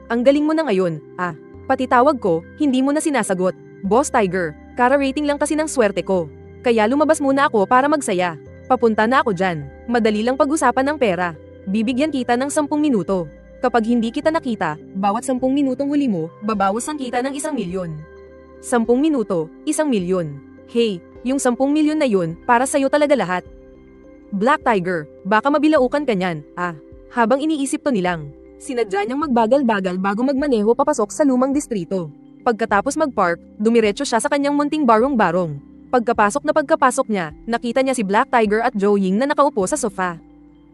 Ang galing mo na ngayon, ah. Pati tawag ko, hindi mo na sinasagot. Boss Tiger, kara-rating lang kasi ng swerte ko. Kaya lumabas muna ako para magsaya. Papunta na ako dyan. Madali lang pag-usapan ng pera. Bibigyan kita ng 10 minuto. Kapag hindi kita nakita, bawat 10 minutong huli mo, babawasan kita ng 1 milyon. 10 minuto, 1 milyon. Hey, yung 10 milyon na yun, para sa'yo talaga lahat. Black Tiger, baka mabilaukan ka niyan, ah. Habang iniisip to nilang, sinadya niyang magbagal-bagal bago magmaneho papasok sa lumang distrito. Pagkatapos mag-park, dumiretso siya sa kanyang munting barong-barong. Pagkapasok niya, nakita niya si Black Tiger at Zhou Ying na nakaupo sa sofa.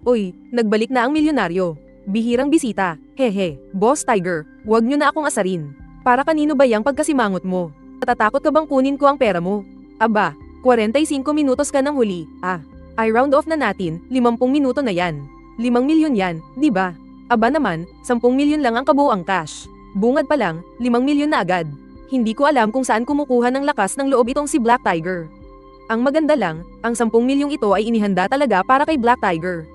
Uy, nagbalik na ang milyonaryo. Bihirang bisita, hehe, Boss Tiger, wag niyo na akong asarin. Para kanino ba yang pagkasimangot mo? Natatakot ka bang kunin ko ang pera mo? Aba, 45 minutos ka nang huli, ah. Ay round off na natin, 50 minuto na yan. 5 milyon yan, di ba? Aba naman, 10 milyon lang ang kabuuang cash. Bungad pa lang, 5 milyon na agad. Hindi ko alam kung saan kumukuha ng lakas ng loob itong si Black Tiger. Ang maganda lang, ang 10 milyong ito ay inihanda talaga para kay Black Tiger.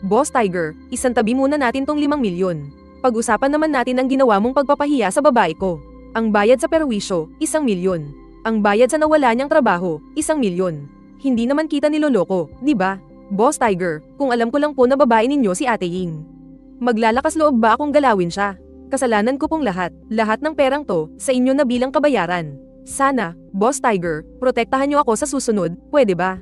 Boss Tiger, isantabi muna natin tong 5 milyon. Pag-usapan naman natin ang ginawa mong pagpapahiya sa babae ko. Ang bayad sa perwisyo, 1 milyon. Ang bayad sa nawala niyang trabaho, 1 milyon. Hindi naman kita niloloko, di ba? Boss Tiger, kung alam ko lang po na babae ninyo si Ate Ying. Maglalakas loob ba akong galawin siya? Kasalanan ko pong lahat ng perang to, sa inyo na bilang kabayaran. Sana, Boss Tiger, protektahan niyo ako sa susunod, pwede ba?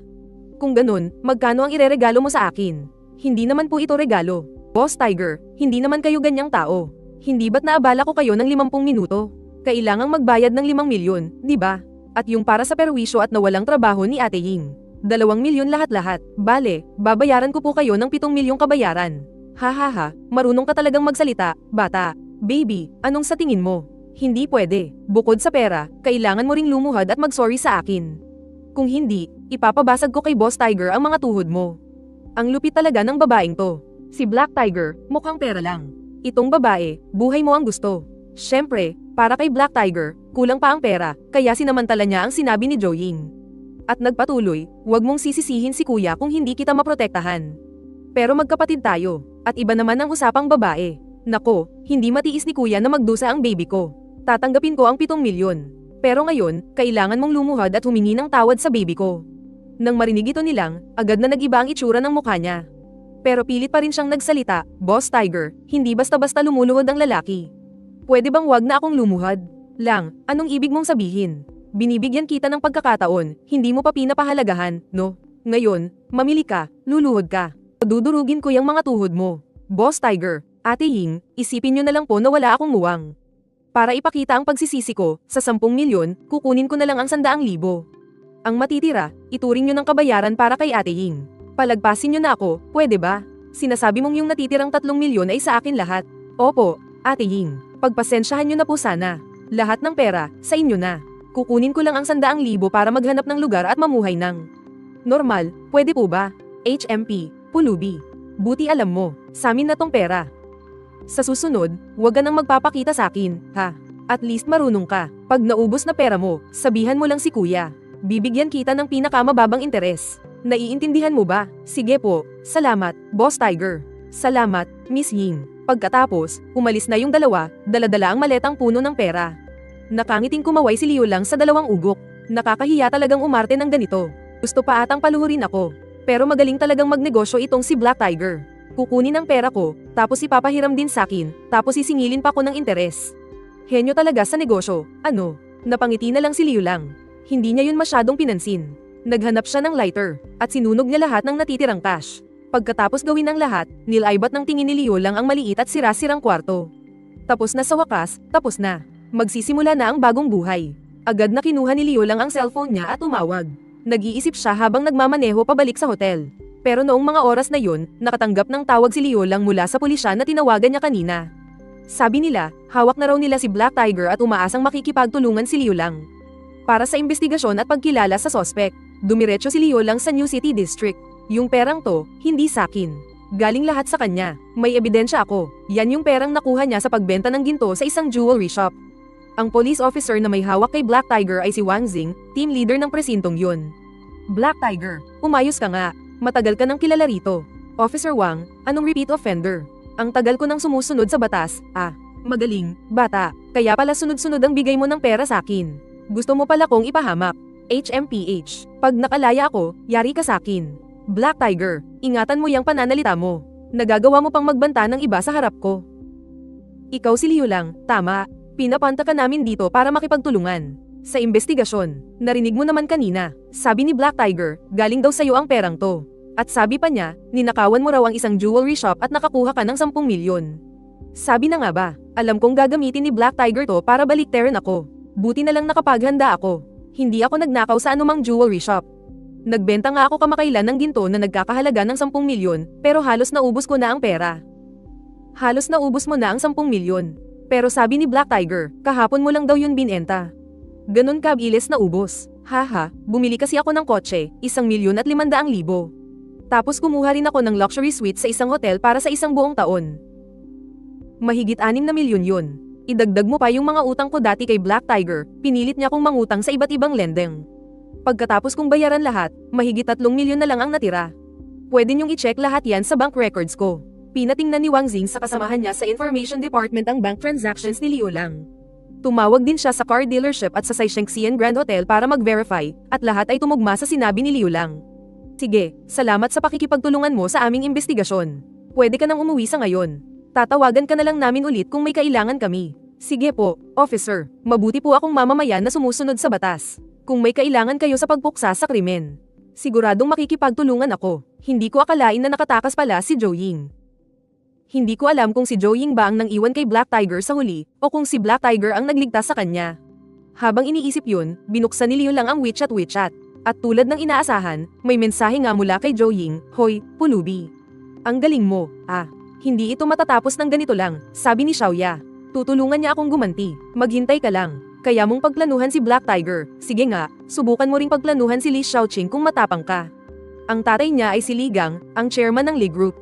Kung ganun, magkano ang ireregalo mo sa akin? Hindi naman po ito regalo. Boss Tiger, hindi naman kayo ganyang tao. Hindi ba't naabala ko kayo ng 50 minuto? Kailangang magbayad ng 5 milyon, di ba? At yung para sa perwisyo at nawalang trabaho ni Ate Ying. 2 milyon lahat-lahat. Bale, babayaran ko po kayo ng 7 milyong kabayaran. Hahaha, marunong ka talagang magsalita, bata. Baby, anong sa tingin mo? Hindi pwede. Bukod sa pera, kailangan mo ring lumuhad at mag-sorry sa akin. Kung hindi, ipapabasag ko kay Boss Tiger ang mga tuhod mo. Ang lupit talaga ng babaeng to. Si Black Tiger, mukhang pera lang. Itong babae, buhay mo ang gusto. Syempre, para kay Black Tiger, kulang pa ang pera, kaya sinamantala niya ang sinabi ni Joying. At nagpatuloy, huwag mong sisisihin si kuya kung hindi kita maprotektahan. Pero magkapatid tayo, at iba naman ang usapang babae. Nako, hindi matiis ni kuya na magdusa ang baby ko. Tatanggapin ko ang 7 milyon. Pero ngayon, kailangan mong lumuhad at humingi ng tawad sa baby ko. Nang marinig ito nilang, agad na nag-iba ang itsura ng mukha niya. Pero pilit pa rin siyang nagsalita, Boss Tiger, hindi basta-basta lumuluhod ang lalaki. Pwede bang wag na akong lumuhad? Lang, anong ibig mong sabihin? Binibigyan kita ng pagkakataon, hindi mo pa pinapahalagahan, no? Ngayon, mamili ka, luluhod ka. Dudurugin ko yung mga tuhod mo. Boss Tiger, Ate Ying, isipin nyo na lang po na wala akong muwang. Para ipakita ang pagsisisi ko, sa 10 milyon, kukunin ko na lang ang 100,000. Ang matitira, ituring nyo ng kabayaran para kay Ate Ying. Palagpasin nyo na ako, pwede ba? Sinasabi mong yung natitirang 3 milyon ay sa akin lahat. Opo, Ate Ying, pagpasensyahan nyo na po sana. Lahat ng pera, sa inyo na. Kukunin ko lang ang 100,000 para maghanap ng lugar at mamuhay ng normal, pwede po ba? HMP, Pulubi. Buti alam mo, sa amin na tong pera. Sa susunod, huwag ka nang magpapakita sa akin, ha? At least marunong ka. Pag naubos na pera mo, sabihan mo lang si kuya. Bibigyan kita ng pinakamababang interes. Naiintindihan mo ba? Sige po, salamat, Boss Tiger. Salamat, Miss Ying. Pagkatapos, umalis na yung dalawa, dala-dala ang maletang puno ng pera. Nakangiting kumaway si Leo lang sa dalawang ugok. Nakakahiya talagang umarte ng ganito. Gusto pa atang paluhurin ako. Pero magaling talagang magnegosyo itong si Black Tiger. Kukunin ang pera ko, tapos ipapahiram din sa akin, tapos isingilin pa ko ng interes. Henyo talaga sa negosyo, ano? Napangiti na lang si Leo lang. Hindi niya yun masyadong pinansin. Naghanap siya ng lighter, at sinunog niya lahat ng natitirang cash. Pagkatapos gawin ang lahat, nilaibat ng tingin ni Leo lang ang maliit at sira-sirang kwarto. Tapos na sa wakas, tapos na. Magsisimula na ang bagong buhay. Agad na kinuha ni Leo lang ang cellphone niya at tumawag. Nag-iisip siya habang nagmamaneho pabalik sa hotel. Pero noong mga oras na yun, nakatanggap ng tawag si Leo lang mula sa pulisya na tinawagan niya kanina. Sabi nila, hawak na raw nila si Black Tiger at umaasang makikipagtulungan si Leo lang. Para sa investigasyon at pagkilala sa sospek, dumiretso si Leo lang sa New City District. Yung perang to, hindi sakin. Galing lahat sa kanya. May ebidensya ako. Yan yung perang nakuha niya sa pagbenta ng ginto sa isang jewelry shop. Ang police officer na may hawak kay Black Tiger ay si Wang Xing, team leader ng presintong yun. Black Tiger, umayos ka nga. Matagal ka nang kilala rito. Officer Wang, anong repeat offender? Ang tagal ko nang sumusunod sa batas. Magaling, bata. Kaya pala sunod-sunod ang bigay mo ng pera sa akin. Gusto mo pala kong ipahamak. HMPH. Pag nakalaya ako, yari ka sa akin. Black Tiger, ingatan mo yung pananalita mo. Nagagawa mo pang magbanta ng iba sa harap ko. Ikaw si Leo lang, tama. Pinapanta ka namin dito para makipagtulungan. Sa investigasyon, narinig mo naman kanina, sabi ni Black Tiger, galing daw sa'yo ang perang to. At sabi pa niya, ninakawan mo raw ang isang jewelry shop at nakakuha ka ng 10 milyon. Sabi na nga ba, alam kong gagamitin ni Black Tiger to para baliktarin ako. Buti na lang nakapaghanda ako. Hindi ako nagnakaw sa anumang jewelry shop. Nagbenta nga ako kamakailan ng ginto na nagkakahalaga ng 10 milyon, pero halos naubos ko na ang pera. Halos naubos mo na ang 10 milyon. Pero sabi ni Black Tiger, kahapon mo lang daw yun binenta. Ganon kabilis na ubos. Haha, bumili kasi ako ng kotse, 1,500,000. Tapos kumuha rin ako ng luxury suite sa isang hotel para sa isang buong taon. Mahigit 6 na milyon yun. Idagdag mo pa yung mga utang ko dati kay Black Tiger, pinilit niya akong mangutang sa iba't ibang lending. Pagkatapos kong bayaran lahat, mahigit 3 milyon na lang ang natira. Pwede niyong i-check lahat yan sa bank records ko. Pinatingnan ni Wang Xing sa kasamahan niya sa information department ang bank transactions ni Liu Lang. Tumawag din siya sa car dealership at sa Shengxian Grand Hotel para mag-verify, at lahat ay tumugma sa sinabi ni Liu Lang. Sige, salamat sa pakikipagtulungan mo sa aming investigasyon. Pwede ka nang umuwi sa ngayon. Tatawagan ka na lang namin ulit kung may kailangan kami. Sige po, officer. Mabuti po akong mamamayan na sumusunod sa batas. Kung may kailangan kayo sa pagpuksa sa krimen, siguradong makikipagtulungan ako. Hindi ko akalain na nakatakas pala si Zhou Ying. Hindi ko alam kung si Zhou Ying ba ang nang-iwan kay Black Tiger sa huli, o kung si Black Tiger ang nagligtas sa kanya. Habang iniisip yun, binuksan ni Liu Lang ang WeChat. At tulad ng inaasahan, may mensahe nga mula kay Zhou Ying, "Hoy, pulubi. Ang galing mo, Hindi ito matatapos ng ganito lang," sabi ni Xiaoya. "Tutulungan niya akong gumanti, maghintay ka lang. Kaya mong pagplanuhan si Black Tiger, sige nga, subukan mo ring pagplanuhan si Li Xiaoqing kung matapang ka." Ang tatay niya ay si Li Gang, ang chairman ng Li Group.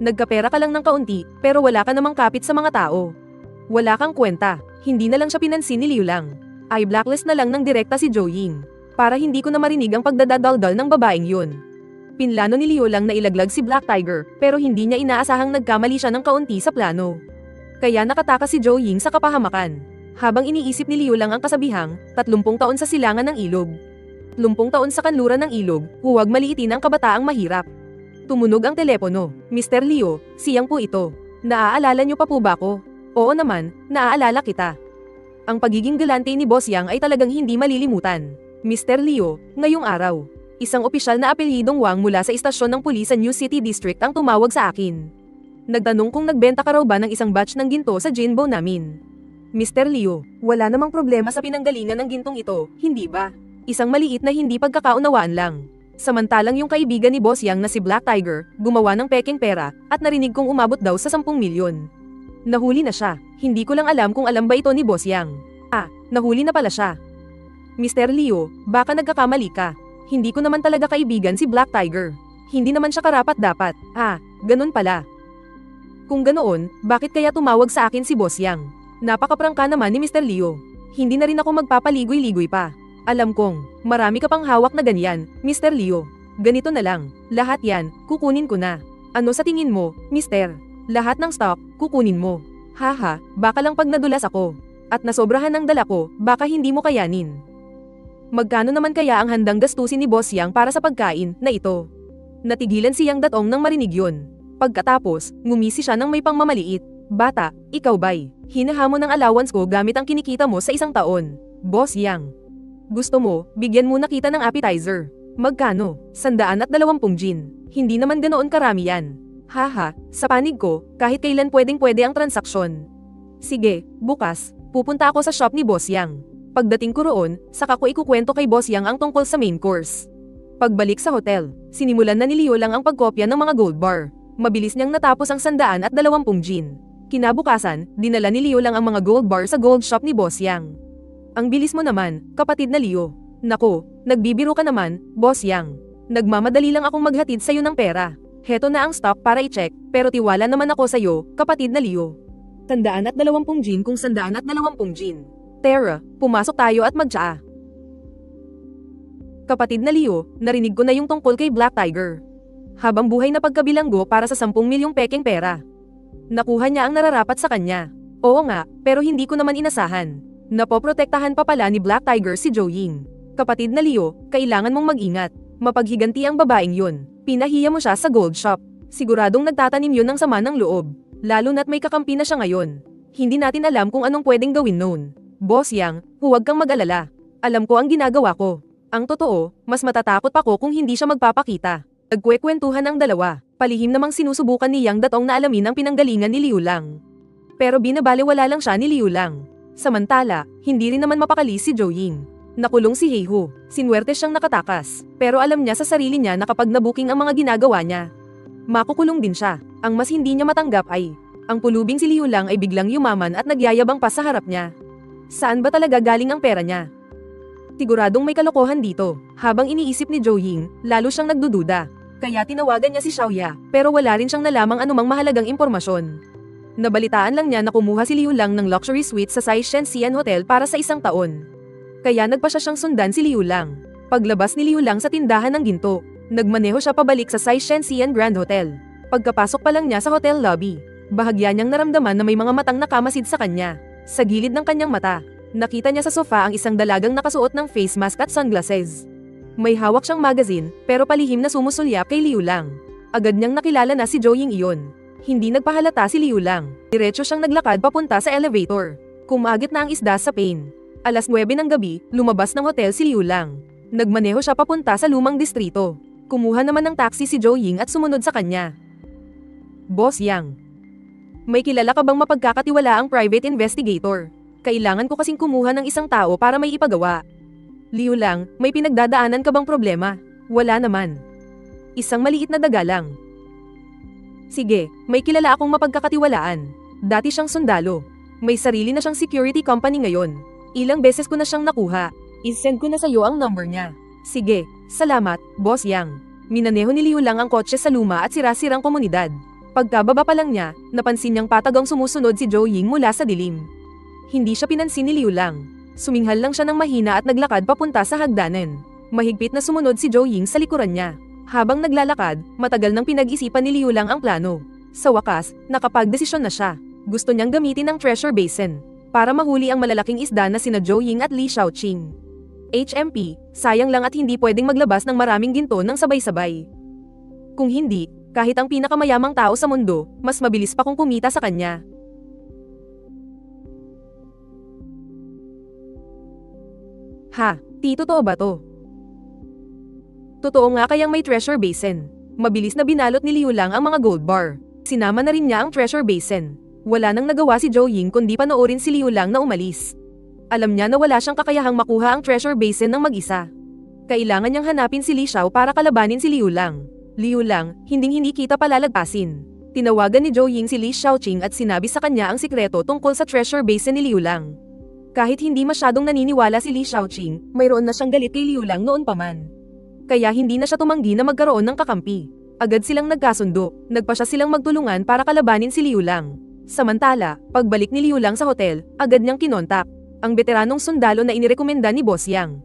"Nagkapera ka lang ng kaunti, pero wala ka namang kapit sa mga tao. Wala kang kwenta." Hindi na lang siya pinansin ni Liu Lang. Ay blacklist na lang ng direkta si Zhou Ying, para hindi ko na marinig ang pagdadadaldal ng babaeng yun. Pinlano ni Liu Lang na ilaglag si Black Tiger, pero hindi niya inaasahang nagkamali siya ng kaunti sa plano. Kaya nakatakas si Zhou Ying sa kapahamakan. Habang iniisip ni Liu Lang ang kasabihang, 30 taon sa silangan ng ilog. 30 taon sa kanluran ng ilog, huwag maliitin ang kabataang mahirap. Tumunog ang telepono. "Mr. Liu, siyang po ito. Naaalala niyo pa po ba ko?" "Oo naman, naaalala kita." Ang pagiging galante ni Boss Yang ay talagang hindi malilimutan. "Mr. Liu, ngayong araw, isang opisyal na apelyidong Wang mula sa istasyon ng pulis sa New City District ang tumawag sa akin. Nagtanong kung nagbenta ka raw ba ng isang batch ng ginto sa Jinbo namin." "Mr. Liu, wala namang problema sa pinanggalingan ng gintong ito, hindi ba? Isang maliit na hindi pagkakaunawaan lang." Samantalang yung kaibigan ni Boss Yang na si Black Tiger, gumawa ng pekeng pera, at narinig kong umabot daw sa 10 milyon. Nahuli na siya, hindi ko lang alam kung alam ba ito ni Boss Yang. Nahuli na pala siya. "Mr. Liu, baka nagkakamali ka. Hindi ko naman talaga kaibigan si Black Tiger. Hindi naman siya karapat-dapat." Ganun pala. "Kung ganoon, bakit kaya tumawag sa akin si Boss Yang? Napakaprangka naman ni Mr. Liu. Hindi na rin ako magpapaligoy-ligoy pa. Alam kong, marami ka pang hawak na ganyan, Mr. Liu. Ganito na lang, lahat yan, kukunin ko na. Ano sa tingin mo, Mister? Lahat ng stock, kukunin mo. Haha, baka lang pag nadulas ako. At nasobrahan ng dala ko, baka hindi mo kayanin." Magkano naman kaya ang handang gastusin ni Boss Yang para sa pagkain na ito? Natigilan si Yang Datong nang marinig yun. Pagkatapos, ngumisi siya ng may pangmamaliit. "Bata, ikaw ba'y hinahamon ng allowance ko gamit ang kinikita mo sa isang taon, Boss Yang? Gusto mo, bigyan muna kita ng appetizer. Magkano? 120 jin. Hindi naman ganoon karami yan. Haha, sa panig ko, kahit kailan pwedeng-pwede ang transaksyon. Sige, bukas, pupunta ako sa shop ni Boss Yang. Pagdating ko roon, saka ko ikukwento kay Boss Yang ang tungkol sa main course." Pagbalik sa hotel, sinimulan na ni Liu Lang ang pagkopya ng mga gold bar. Mabilis niyang natapos ang 120 jin. Kinabukasan, dinala ni Liu Lang ang mga gold bar sa gold shop ni Boss Yang. "Ang bilis mo naman, kapatid na Liu. Naku, nagbibiro ka naman, Boss Yang. Nagmamadali lang akong maghatid sa'yo ng pera. Heto na ang stock para i-check, pero tiwala naman ako sa'yo, kapatid na Liu. 120 jin kung 120 jin. Tara, pumasok tayo at magtsaa." "Kapatid na Liu, narinig ko na yung tungkol kay Black Tiger. Habang buhay na pagkabilanggo para sa 10 milyong pekeng pera. Nakuha niya ang nararapat sa kanya. Oo nga, pero hindi ko naman inasahan. Napoprotektahan pa pala ni Black Tiger si Zhou Ying. Kapatid na Liu, kailangan mong mag-ingat. Mapaghiganti ang babaeng yun. Pinahiya mo siya sa gold shop. Siguradong nagtatanim yun ng sama ng loob. Lalo na't may kakampi na siya ngayon. Hindi natin alam kung anong pwedeng gawin noon. Boss Yang, huwag kang mag-alala. Alam ko ang ginagawa ko. Ang totoo, mas matatakot pa ko kung hindi siya magpapakita." Nagkwekwentuhan ang dalawa. Palihim namang sinusubukan ni Yang Datong na alamin ang pinanggalingan ni Liu Lang. Pero binabaliwala lang siya ni Liu Lang. Samantala, hindi rin naman mapakali si Zhou Ying. Nakulong si Heihu. Sinwerte siyang nakatakas. Pero alam niya sa sarili niya na kapag nabuking ang mga ginagawa niya, makukulong din siya. Ang mas hindi niya matanggap ay, ang pulubing si Liu Lang ay biglang yumaman at nagyayabang pa sa harap niya. Saan ba talaga galing ang pera niya? Siguradong may kalokohan dito. Habang iniisip ni Zhou Ying, lalo siyang nagdududa. Kaya tinawagan niya si Xiaoya, pero wala rin siyang nalamang anumang mahalagang impormasyon. Nabalitaan lang niya na kumuha si Liu Lang ng luxury suite sa Sai Shenxian Hotel para sa isang taon. Kaya nagpa siya siyang sundan si Liu Lang. Paglabas ni Liu Lang sa tindahan ng ginto, nagmaneho siya pabalik sa Sai Shenxian Grand Hotel. Pagkapasok pa lang niya sa hotel lobby, bahagya niyang naramdaman na may mga matang nakamasid sa kanya. Sa gilid ng kanyang mata, nakita niya sa sofa ang isang dalagang nakasuot ng face mask at sunglasses. May hawak siyang magazine, pero palihim na sumusulyap kay Liu Lang. Agad niyang nakilala na si Zhou Ying iyon. Hindi nagpahalata si Liu Lang. Diretso siyang naglakad papunta sa elevator. Kumagit na ang isda sa pain. Alas 9 ng gabi, lumabas ng hotel si Liu Lang. Nagmaneho siya papunta sa lumang distrito. Kumuha naman ng taxi si Zhou Ying at sumunod sa kanya. Boss Yang, may kilala ka bang mapagkakatiwalaang private investigator? Kailangan ko kasing kumuha ng isang tao para may ipagawa. Liu Lang, may pinagdadaanan ka bang problema? Wala naman. Isang maliit na daga lang. Sige, may kilala akong mapagkakatiwalaan. Dati siyang sundalo. May sarili na siyang security company ngayon. Ilang beses ko na siyang nakuha. I-send ko na sa iyo ang number niya. Sige, salamat, Boss Yang. Minaneho ni Liu Lang ang kotse sa luma at sira-sirang komunidad. Pagkababa pa lang niya, napansin niyang patagang sumusunod si Zhou Ying mula sa dilim. Hindi siya pinansin ni Liu Lang. Suminghal lang siya ng mahina at naglakad papunta sa hagdanan. Mahigpit na sumunod si Zhou Ying sa likuran niya. Habang naglalakad, matagal nang pinag-isipan ni Liu Lang ang plano. Sa wakas, nakapagdesisyon na siya. Gusto niyang gamitin ang treasure basin para mahuli ang malalaking isda na sina Zhou Ying at Li Xiaoqing. HMP, sayang lang at hindi pwedeng maglabas ng maraming ginto ng sabay-sabay. Kung hindi, kahit ang pinakamayamang tao sa mundo, mas mabilis pa kung kumita sa kanya. Ha, totoo ba to? Totoo nga kayang may treasure basin. Mabilis na binalot ni Liu Lang ang mga gold bar. Sinama na rin niya ang treasure basin. Wala nang nagawa si Zhou Ying kundi panoorin si Liu Lang na umalis. Alam niya na wala siyang kakayahang makuha ang treasure basin ng mag-isa. Kailangan niyang hanapin si Li Xiao para kalabanin si Liu Lang. Liu Lang, hinding-hindi kita palalagpasin. Tinawagan ni Zhou Ying si Li Xiaoqing at sinabi sa kanya ang sikreto tungkol sa treasure basin ni Liu Lang. Kahit hindi masyadong naniniwala si Li Xiaoqing, mayroon na siyang galit kay Liu Lang noon pa man. Kaya hindi na siya tumanggi na magkaroon ng kakampi. Agad silang nagkasundo, nagpasya silang magtulungan para kalabanin si Liu Lang. Samantala, pagbalik ni Liu Lang sa hotel, agad niyang kinontak ang veteranong sundalo na inirekomenda ni Boss Yang.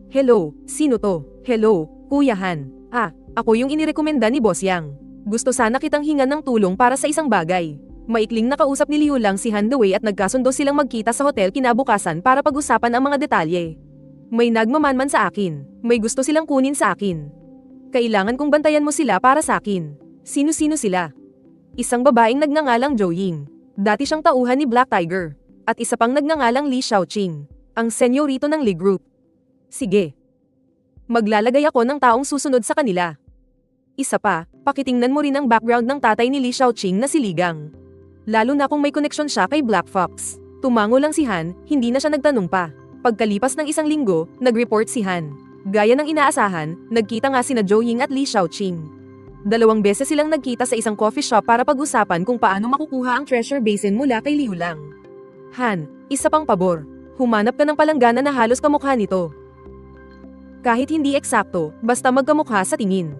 Hello, sino to? Hello, Kuya Han. Ako yung inirekomenda ni Boss Yang. Gusto sana kitang hingan ng tulong para sa isang bagay. Maikling nakausap ni Liu Lang si Han Dewei at nagkasundo silang magkita sa hotel kinabukasan para pag-usapan ang mga detalye. May nagmamanman sa akin. May gusto silang kunin sa akin. Kailangan kong bantayan mo sila para sa akin. Sino-sino sila? Isang babaeng nagngangalang Zhou Ying. Dati siyang tauhan ni Black Tiger. At isa pang nagngangalang Li Xiaoqing. Ang senyorito ng Li Group. Sige. Maglalagay ako ng taong susunod sa kanila. Isa pa, pakitingnan mo rin ang background ng tatay ni Li Xiaoqing na si Ligang. Lalo na kung may koneksyon siya kay Black Fox. Tumango lang si Han, hindi na siya nagtanong pa. Pagkalipas ng isang linggo, nag-report si Han. Gaya ng inaasahan, nagkita nga sina Zhou Ying at Li Xiaoqing. 2 beses silang nagkita sa isang coffee shop para pag-usapan kung paano makukuha ang treasure basin mula kay Liu Lang. Han, isa pang pabor. Humanap ka ng palanggana na halos kamukha nito. Kahit hindi eksakto, basta magkamukha sa tingin.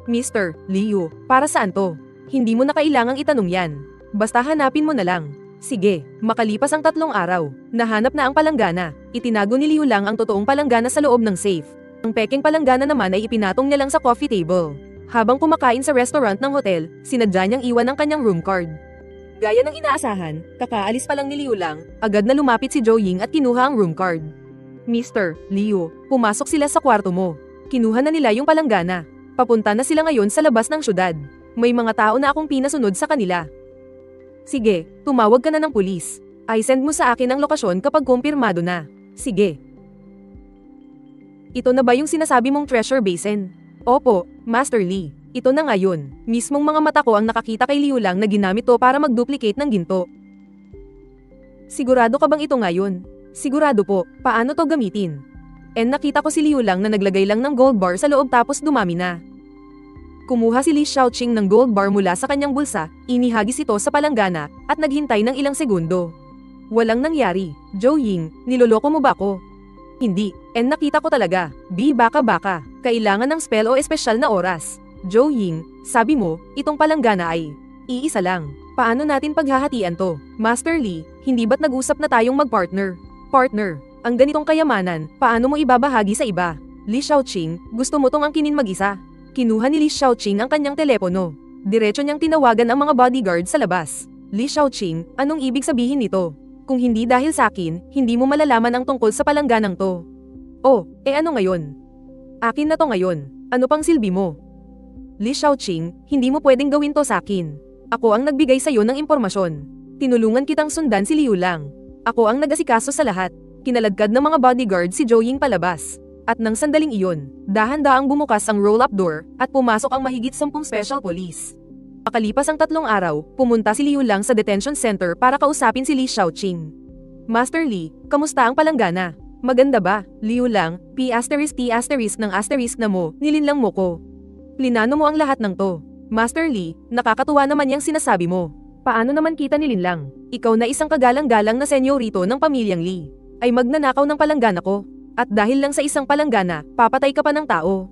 Mr. Liu, para saan to? Hindi mo na kailangang itanong yan. Basta hanapin mo na lang. Sige, makalipas ang 3 araw, nahanap na ang palanggana. Itinago ni Liu Lang ang totoong palanggana sa loob ng safe. Ang peking palanggana naman ay ipinatong niya lang sa coffee table. Habang kumakain sa restaurant ng hotel, sinadya niyang iwan ang kanyang room card. Gaya ng inaasahan, kakaalis pa lang ni Liu Lang, agad na lumapit si Zhou Ying at kinuha ang room card. Mr. Liu, pumasok sila sa kwarto mo. Kinuha na nila yung palanggana. Papunta na sila ngayon sa labas ng syudad. May mga tao na akong pinasunod sa kanila. Sige, tumawag ka na ng pulis. I-send mo sa akin ang lokasyon kapag kumpirmado na. Sige. Ito na ba yung sinasabi mong treasure basin? Opo, Master Li. Ito na ngayon. Mismong mga mata ko ang nakakita kay Liu Lang na ginamit to para mag-duplicate ng ginto. Sigurado ka bang ito ngayon? Sigurado po. Paano to gamitin? Nakita ko si Liu Lang na naglagay lang ng gold bar sa loob tapos dumami na. Kumuha si Li Xiaoqing ng gold bar mula sa kanyang bulsa, inihagis ito sa palanggana, at naghintay ng ilang segundo. Walang nangyari. Zhou Ying, niloloko mo ba ako? Hindi, nakita ko talaga. B baka. Kailangan ng spell o espesyal na oras. Zhou Ying, sabi mo, itong palanggana ay iisa lang. Paano natin paghahatian to? Master Li, hindi ba't nag-usap na tayong mag-partner? Partner, ang ganitong kayamanan, paano mo ibabahagi sa iba? Li Xiaoqing, gusto mo tong angkinin mag-isa? Kinuha ni Li Xiaoqing ang kanyang telepono. Diretso niyang tinawagan ang mga bodyguard sa labas. Li Xiaoqing, anong ibig sabihin nito? Kung hindi dahil sa akin, hindi mo malalaman ang tungkol sa palangganang to. Oh, ano ngayon? Akin na to ngayon. Ano pang silbi mo? Li Xiaoqing, hindi mo pwedeng gawin to sa akin. Ako ang nagbigay sa iyo ng impormasyon. Tinulungan kitang sundan si Liu Lang. Ako ang nag-asikaso sa lahat. Kinaladkad ng mga bodyguard si Zhou Ying palabas. At nang sandaling iyon, dahan-daang bumukas ang roll-up door at pumasok ang mahigit 10 special police. Makalipas ang 3 araw, pumunta si Liu Lang sa detention center para kausapin si Li Xiaoqing. Master Li, kamusta ang palanggana? Maganda ba? Liu Lang, P*** ng asterisk na mo, nilinlang mo ko. Plinano mo ang lahat ng to. Master Li, nakakatuwa naman yang sinasabi mo. Paano naman kita nilinlang? Ikaw na isang kagalang-galang na senyorito ng pamilyang Li, ay magnanakaw ng palanggana ko. At dahil lang sa isang palanggana, papatay ka pa ng tao.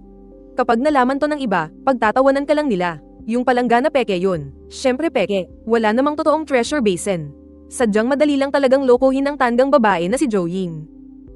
Kapag nalaman to ng iba, pagtatawanan ka lang nila. Yung palanggana peke yun. Syempre peke, wala namang totoong treasure basin. Sadyang madali lang talagang lokohin ang tandang babae na si Zhou Ying.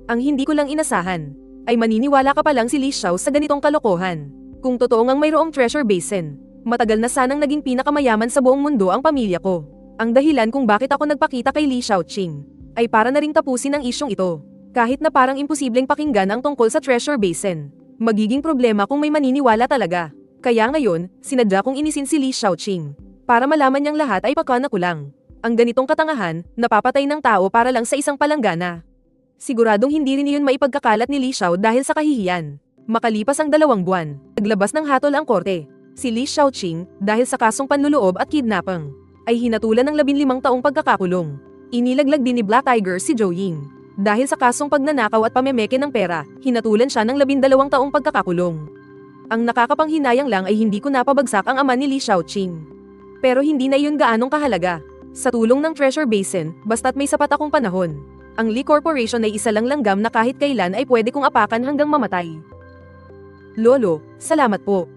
Ang hindi ko lang inasahan, ay maniniwala ka pa lang si Li Xiao sa ganitong kalokohan. Kung totoo ngang mayroong treasure basin, matagal na sanang naging pinakamayaman sa buong mundo ang pamilya ko. Ang dahilan kung bakit ako nagpakita kay Li Xiaoqing, ay para na ring tapusin ang isyong ito. Kahit na parang imposibleng pakinggan ang tungkol sa treasure basin, magiging problema kung may maniniwala talaga. Kaya ngayon, sinadya kong inisin si Li Xiaoqing. Para malaman niyang lahat ay pakana ko lang. Ang ganitong katangahan, napapatay ng tao para lang sa isang palanggana. Siguradong hindi rin iyon maipagkakalat ni Li Xiao dahil sa kahihiyan. Makalipas ang 2 buwan, naglabas ng hatol ang korte. Si Li Xiaoqing, dahil sa kasong panluloob at kidnapping, ay hinatulan ng 15 taong pagkakakulong. Inilaglag din ni Black Tiger si Zhou Ying. Dahil sa kasong pagnanakaw at pamemeke ng pera, hinatulan siya ng 12 taong pagkakakulong. Ang nakakapanghinayang lang ay hindi ko napabagsak ang ama ni Li Xiaoqing. Pero hindi na iyon gaanong kahalaga. Sa tulong ng treasure basin, basta't may sapat akong panahon, ang Li Corporation ay isa lang langgam na kahit kailan ay pwede kong apakan hanggang mamatay. Lolo, salamat po.